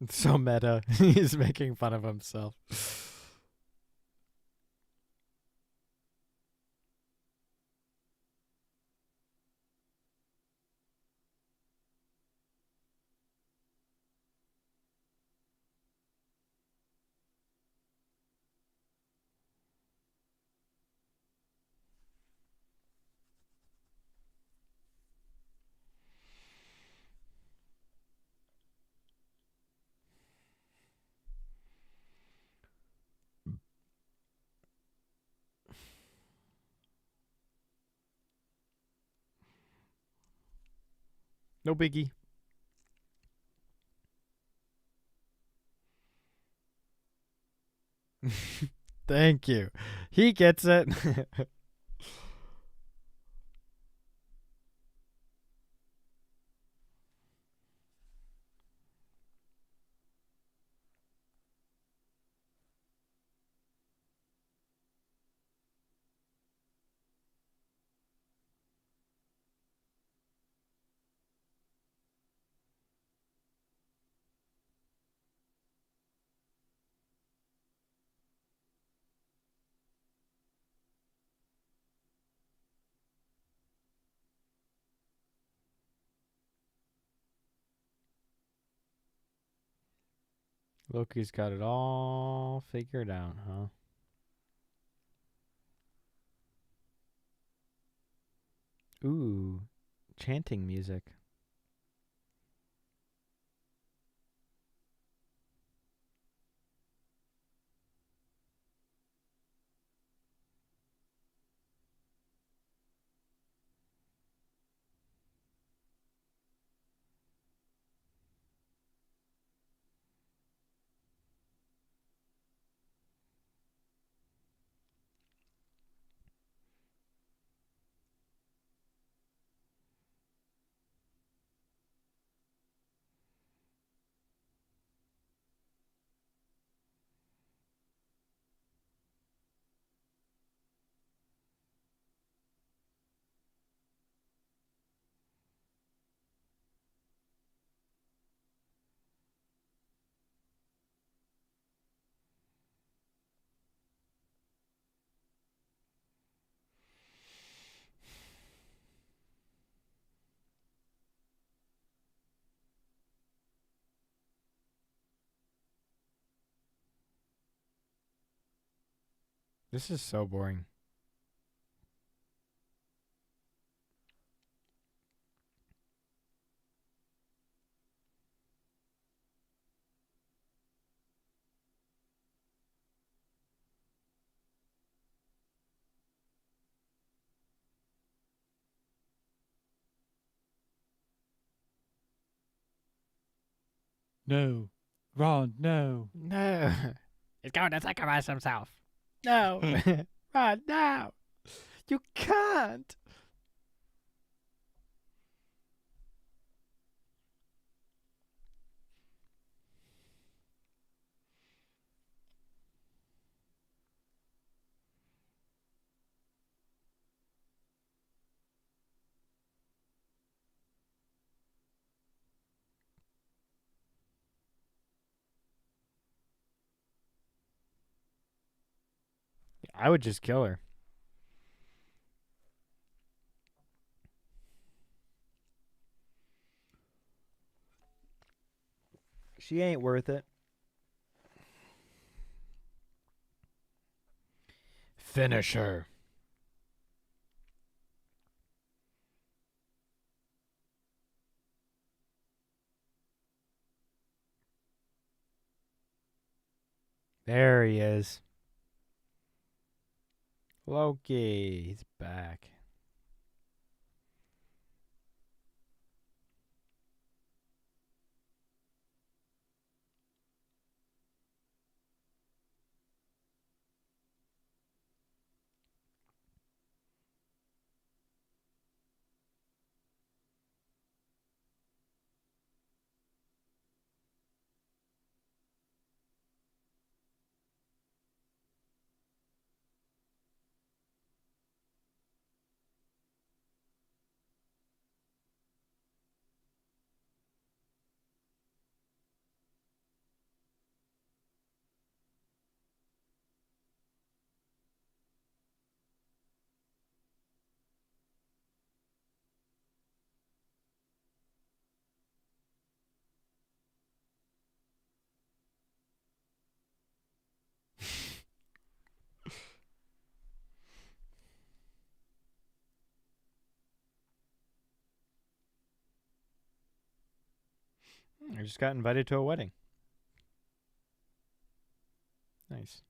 It's so meta. He's making fun of himself. No biggie. Thank you. He gets it. Loki's got it all figured out, huh? Ooh, chanting music. This is so boring. No. Ron, no. No. He's going to sacrifice himself. No. Run, no. You can't. I would just kill her. She ain't worth it. Finish her. There he is. Loki. He's back. I just got invited to a wedding. Nice.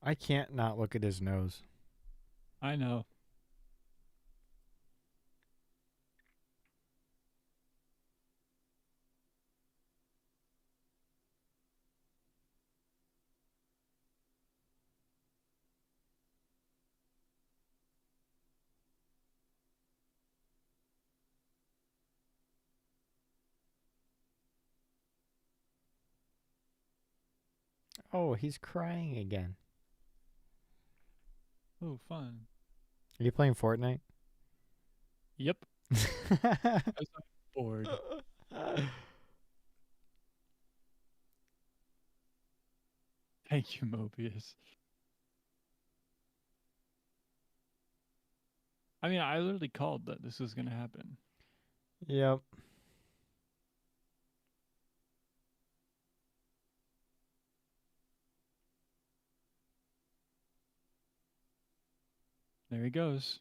I can't not look at his nose. I know. Oh, he's crying again. Oh, fun. Are you playing Fortnite? Yep. I was bored. Thank you, Mobius. I mean, I literally called that this was going to happen. Yep. There he goes.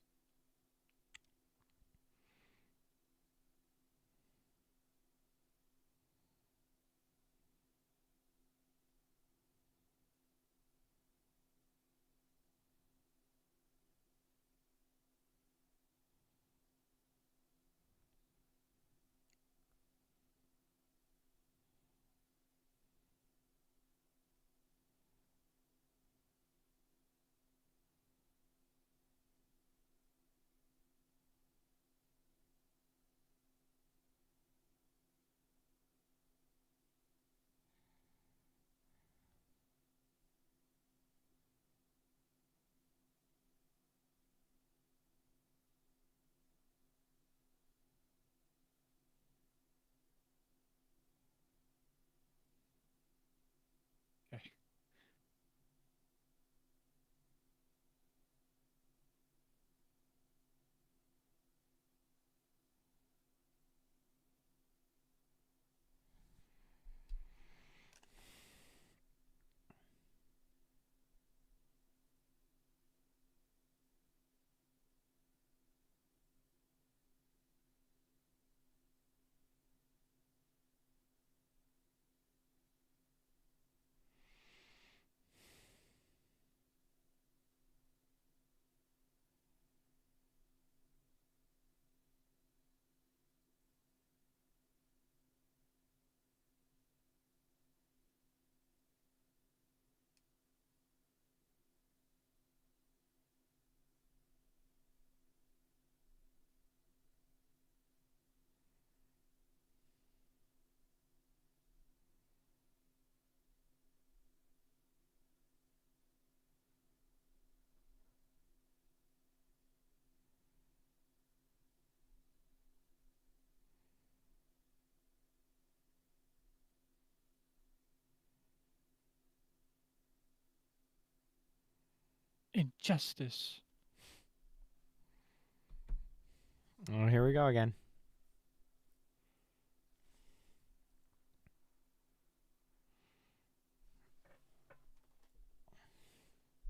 Okay. Injustice. Oh, here we go again.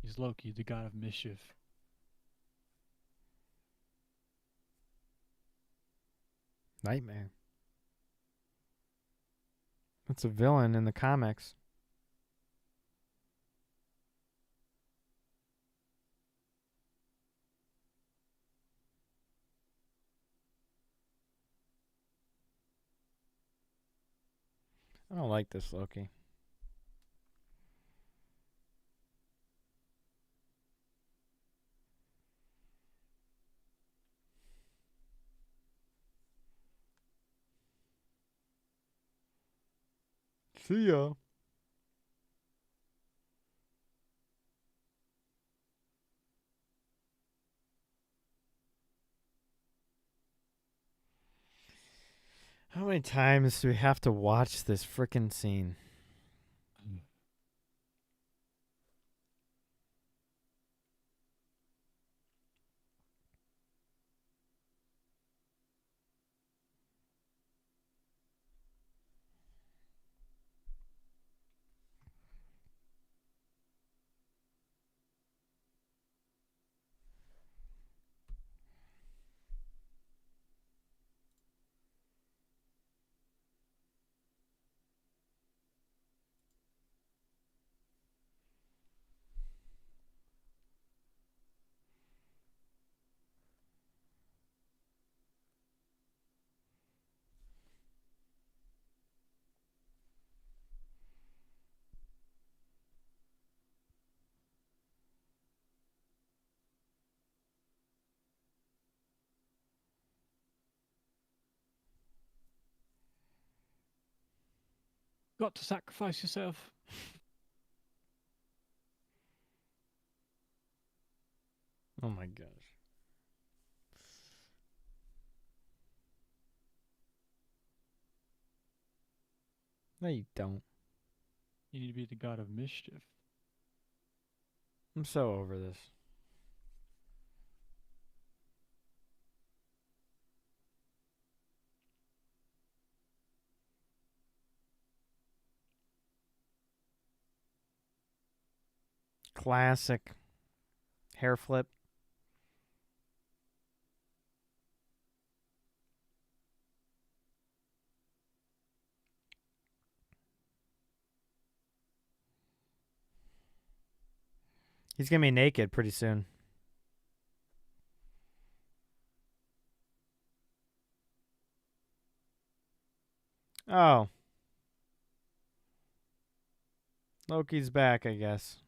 He's Loki, the god of mischief. Nightmare. That's a villain in the comics. I don't like this Loki. See ya. How many times do we have to watch this frickin' scene? got to sacrifice yourself. Oh my gosh. No, you don't. You need to be the god of mischief. I'm so over this. Classic. Hair flip. He's going to be naked pretty soon. Oh. Loki's back, I guess.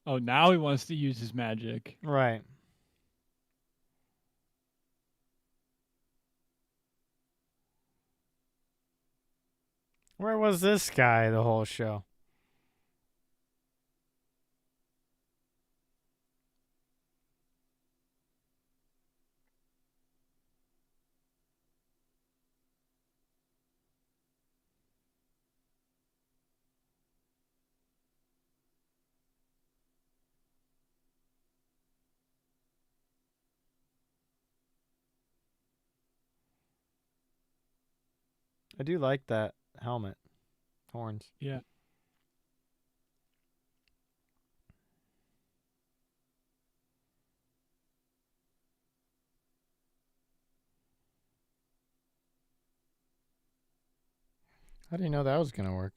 Oh, now he wants to use his magic. Right. Where was this guy the whole show? I do like that helmet. Horns. Yeah. How do you know that was going to work?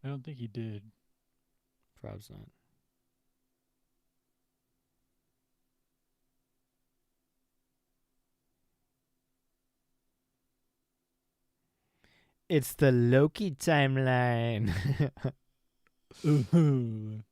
I don't think he did. Probably not. It's the Loki timeline. Ooh.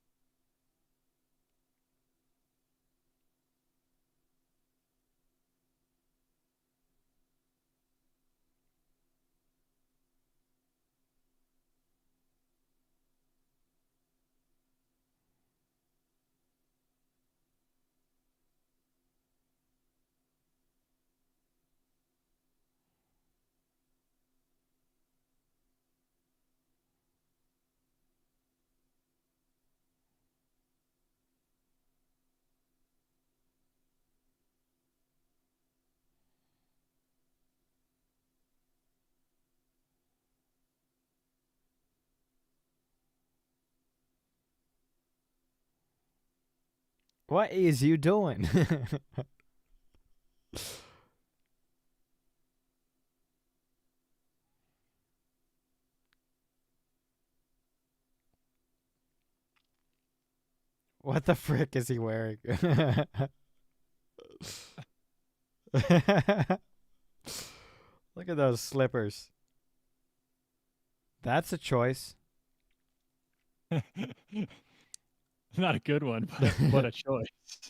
What is you doing? What the frick is he wearing? Look at those slippers. That's a choice. Not a good one, but what a choice.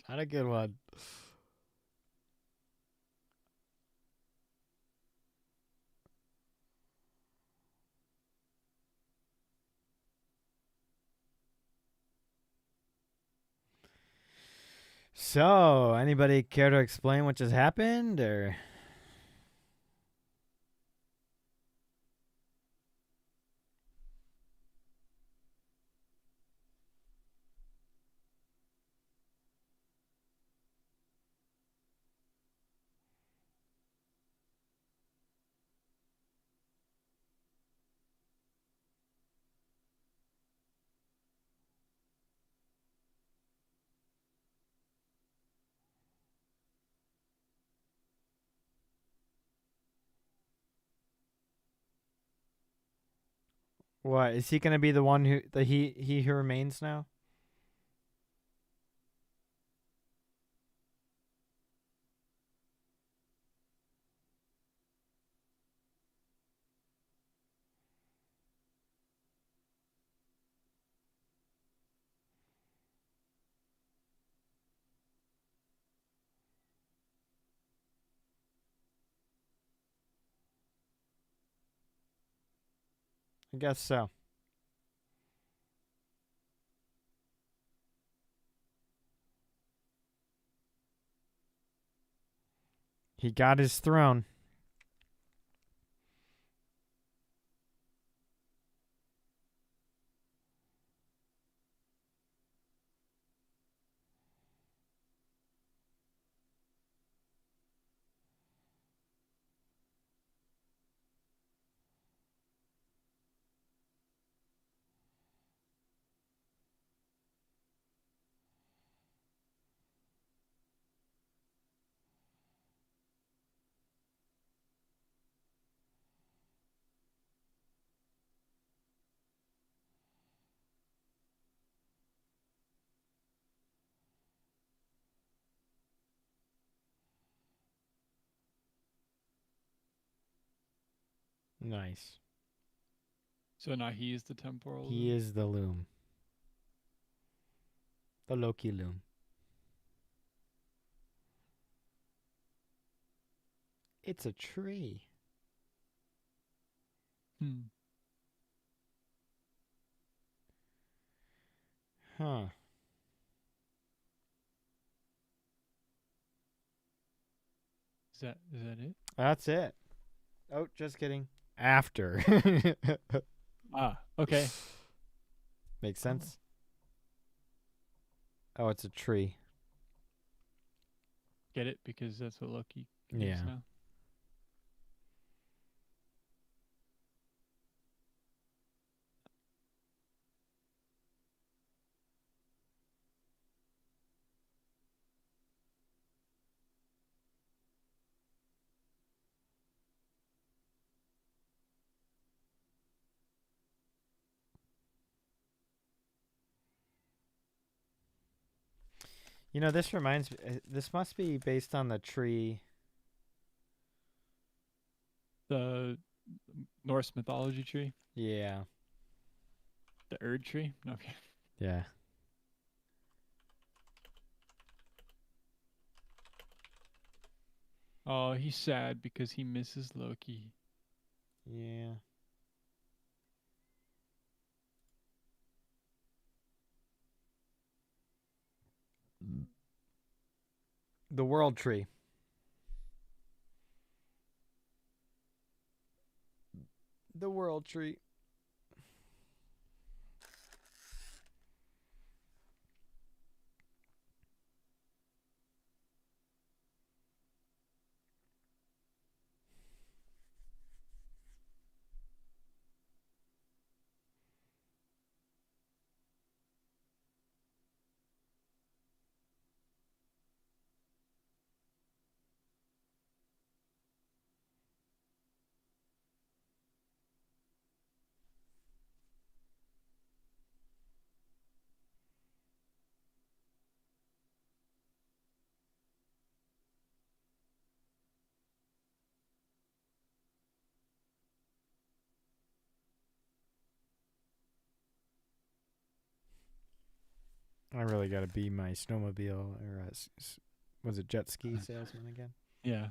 Not a good one. So, anybody care to explain what just happened, or? What is he gonna be the one who he who remains now? I guess so. He got his throne. Nice. So now he is the temporal. He is the loom. The Loki loom. It's a tree. Huh. Is that it? That's it. Oh, just kidding. After. Okay. Makes sense. Oh, it's a tree. Get it? Because that's what Loki is Yeah. now. You know, this reminds me. This must be based on the tree. The Norse mythology tree. Yeah. The Erd tree. Okay. Yeah. Oh, he's sad because he misses Loki. Yeah. The world tree. The world tree. I really got to be my snowmobile or was it jet ski salesman again? Yeah.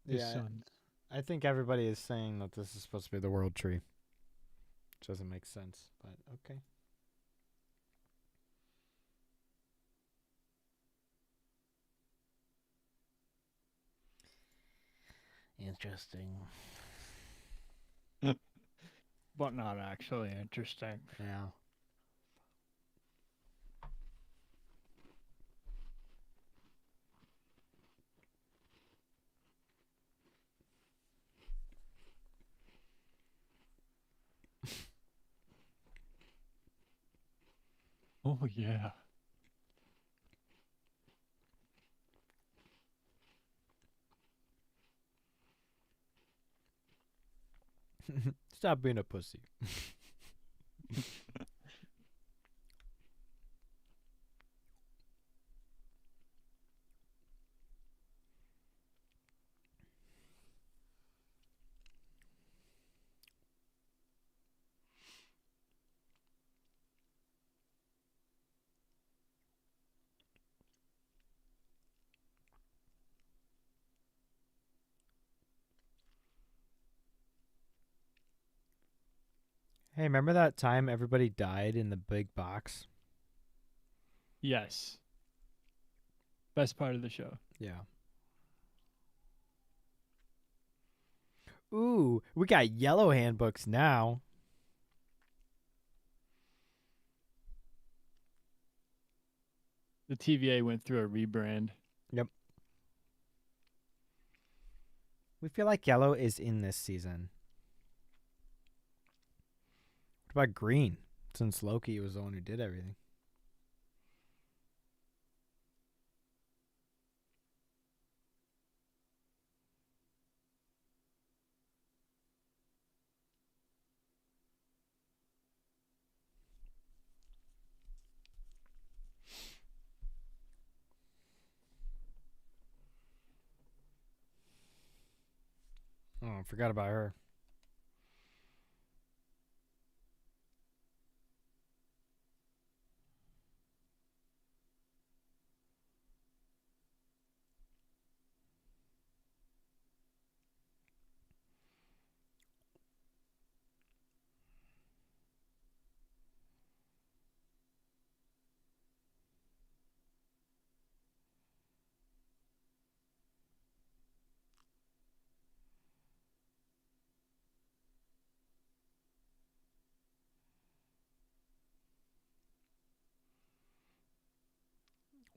His sons. I think everybody is saying that this is supposed to be the world tree. Which doesn't make sense, but okay. Interesting. But not actually interesting. Yeah. Oh, yeah. Stop being a pussy. Hey, remember that time everybody died in the big box? Yes. Best part of the show. Yeah. Ooh, we got yellow handbooks now. The TVA went through a rebrand. Yep. We feel like yellow is in this season. What about green? Since Loki was the one who did everything. Oh, I forgot about her.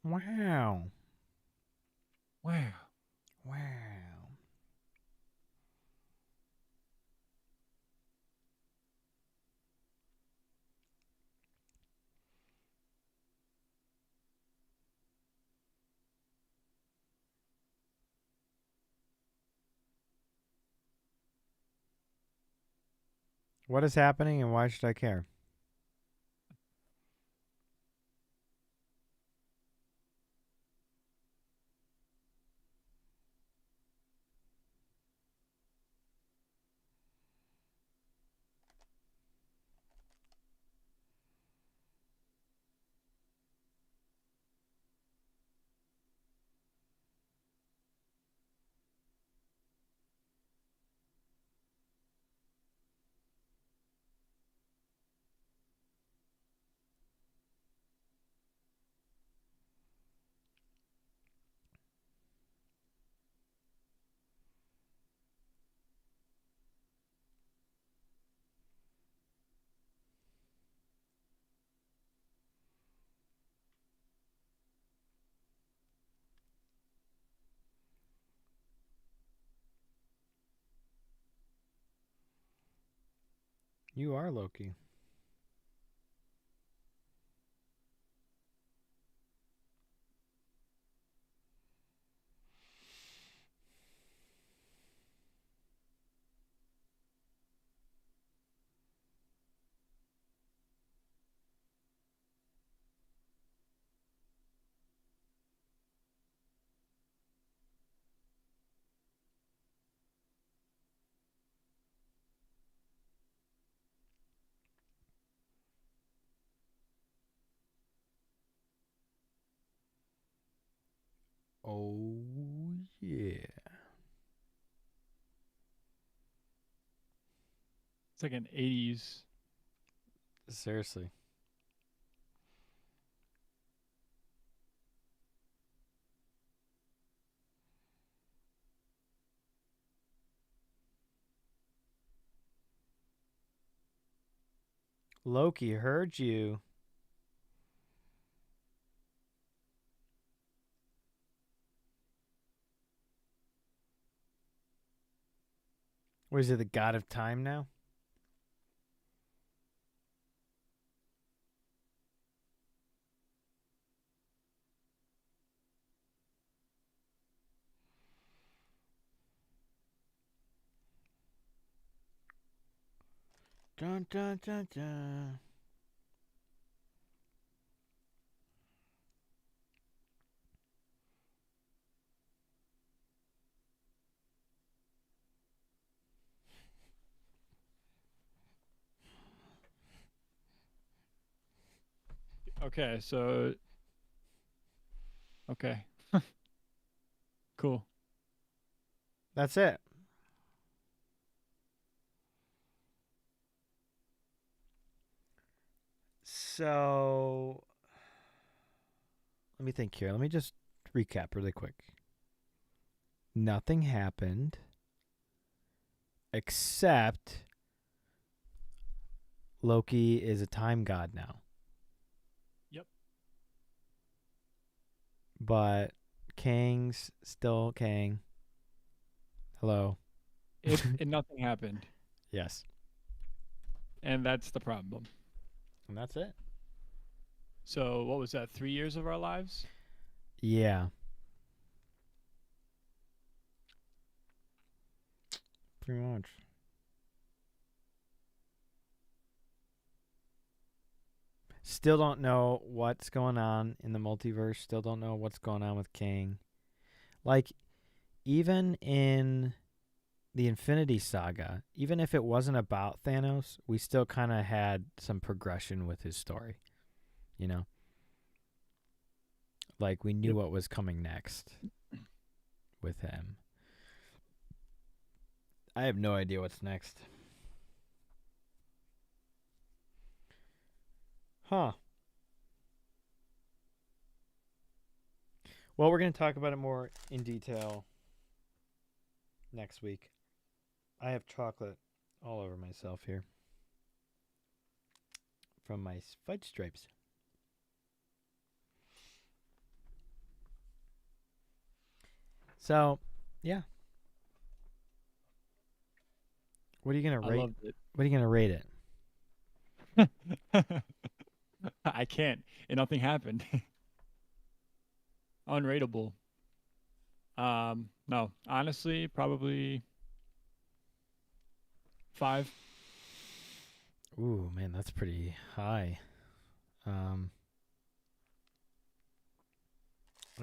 Wow. Wow. Wow. What is happening and why should I care? You are Loki. Oh, yeah. It's like an 80s. Seriously. Loki heard you. What is it, the god of time now? Dun dun dun dun. Okay, so okay. Cool. That's it. So let me think here. Let me just recap really quick. Nothing happened except Loki is a time god now. Yep. But Kang's still Kang. Hello. And nothing happened. Yes. And that's the problem. And that's it. So what was that? 3 years of our lives? Yeah. Pretty much. Still don't know what's going on in the multiverse. Still don't know what's going on with Kang. Like, even in the Infinity Saga, even if it wasn't about Thanos, we still kind of had some progression with his story. You know? Like, we knew what was coming next with him. I have no idea what's next. Huh. Well, we're going to talk about it more in detail next week. I have chocolate all over myself here from my fudge stripes. So, yeah. What are you going to I rate? loved it. What are you going to rate it? I can't. And nothing happened. Unrateable. No. Honestly, probably 5. Ooh, man, that's pretty high. I'll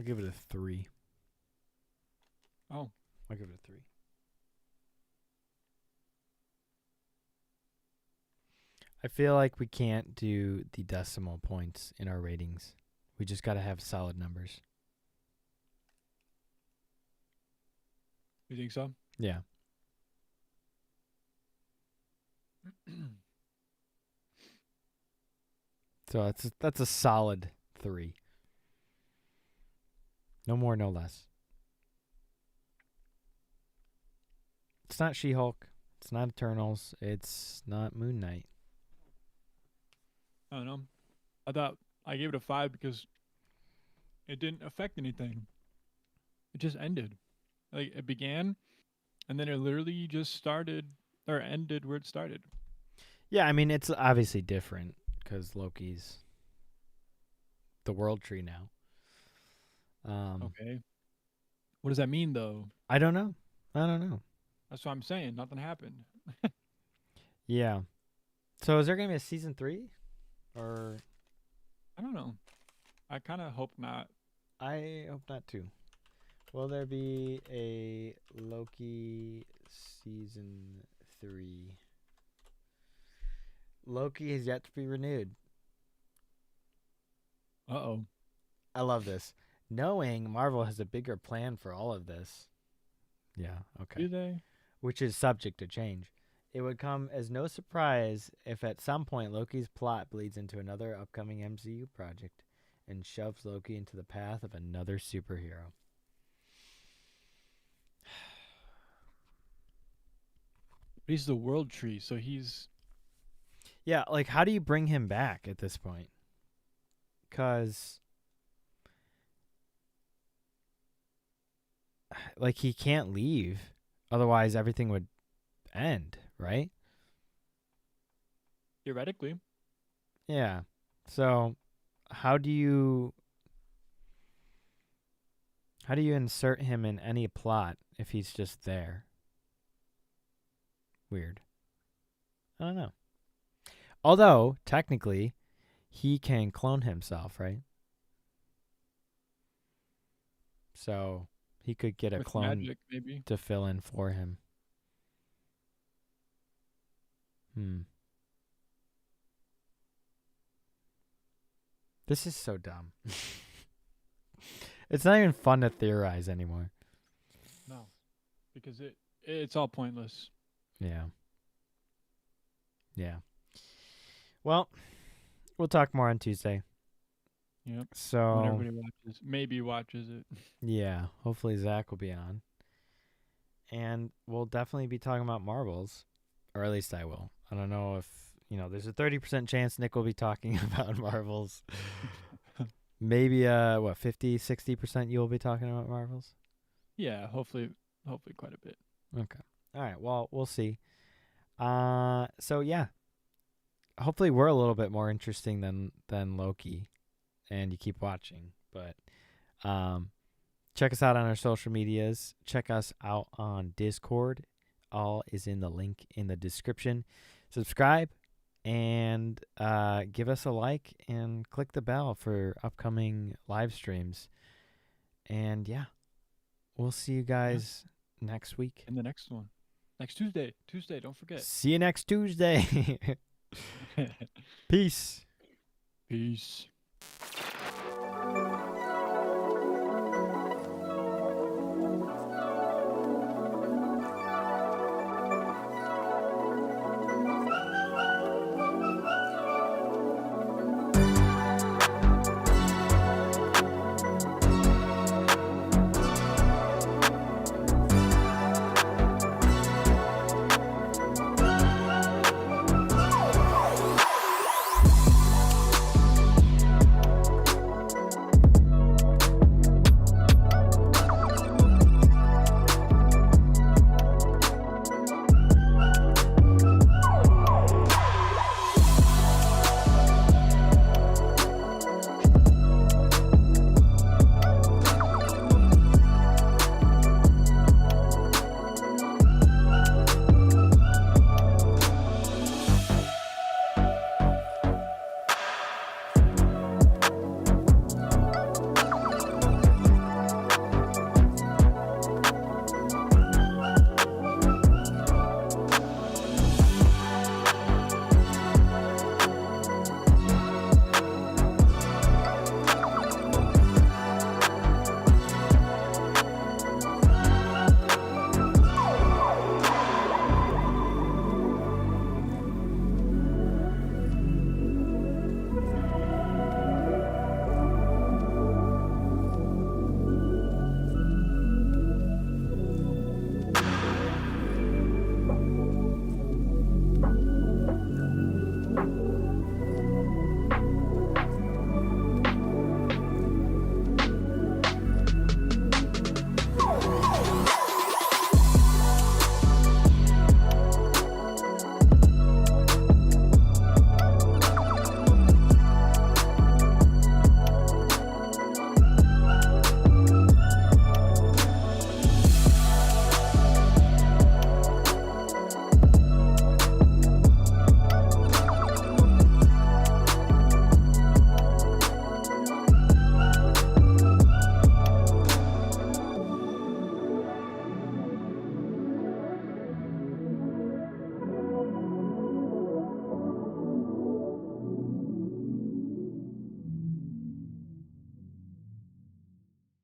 give it a 3. Oh. I'll give it a 3. I feel like we can't do the decimal points in our ratings. We just got to have solid numbers. You think so? Yeah. So that's a solid 3. No more, no less. It's not She-Hulk. It's not Eternals. It's not Moon Knight. I don't know. I thought I gave it a 5 because it didn't affect anything. It just ended. Like, it began, and then it literally just started or ended where it started. Yeah, I mean, it's obviously different because Loki's the World Tree now. Okay. What does that mean, though? I don't know. That's what I'm saying. Nothing happened. Yeah. So is there going to be a season 3? Or I don't know. I kind of hope not. I hope not too. Will there be a Loki season 3? Loki has yet to be renewed. Uh-oh. I love this. Knowing Marvel has a bigger plan for all of this. Yeah, okay. Do they? Which is subject to change. It would come as no surprise if at some point Loki's plot bleeds into another upcoming MCU project and shoves Loki into the path of another superhero. But he's the World Tree, so he's... Yeah, like, how do you bring him back at this point? Because, like, he can't leave. Otherwise, everything would end, right? Theoretically. Yeah. So, how do you insert him in any plot if he's just there? Weird. I don't know. Although, technically, he can clone himself, right? So, he could get a With clone magic, maybe. to fill in for him. This is so dumb. It's not even fun to theorize anymore. No. Because it's all pointless. Yeah. Yeah. Well, we'll talk more on Tuesday. Yep. When So everybody maybe watches it. yeah, hopefully Zach will be on, and we'll definitely be talking about Marvels, or at least I will. I don't know if there's a 30% chance Nick will be talking about Marvels. Maybe 50-60% you'll be talking about Marvels. Yeah, hopefully quite a bit. Okay. All right. Well, we'll see. So yeah. Hopefully we're a little bit more interesting than Loki, and you keep watching. But check us out on our social medias. Check us out on Discord. All is in the link in the description. Subscribe and give us a like and click the bell for upcoming live streams. And yeah, we'll see you guys next week. In the next one. Next Tuesday. Don't forget. See you next Tuesday. Peace. Peace.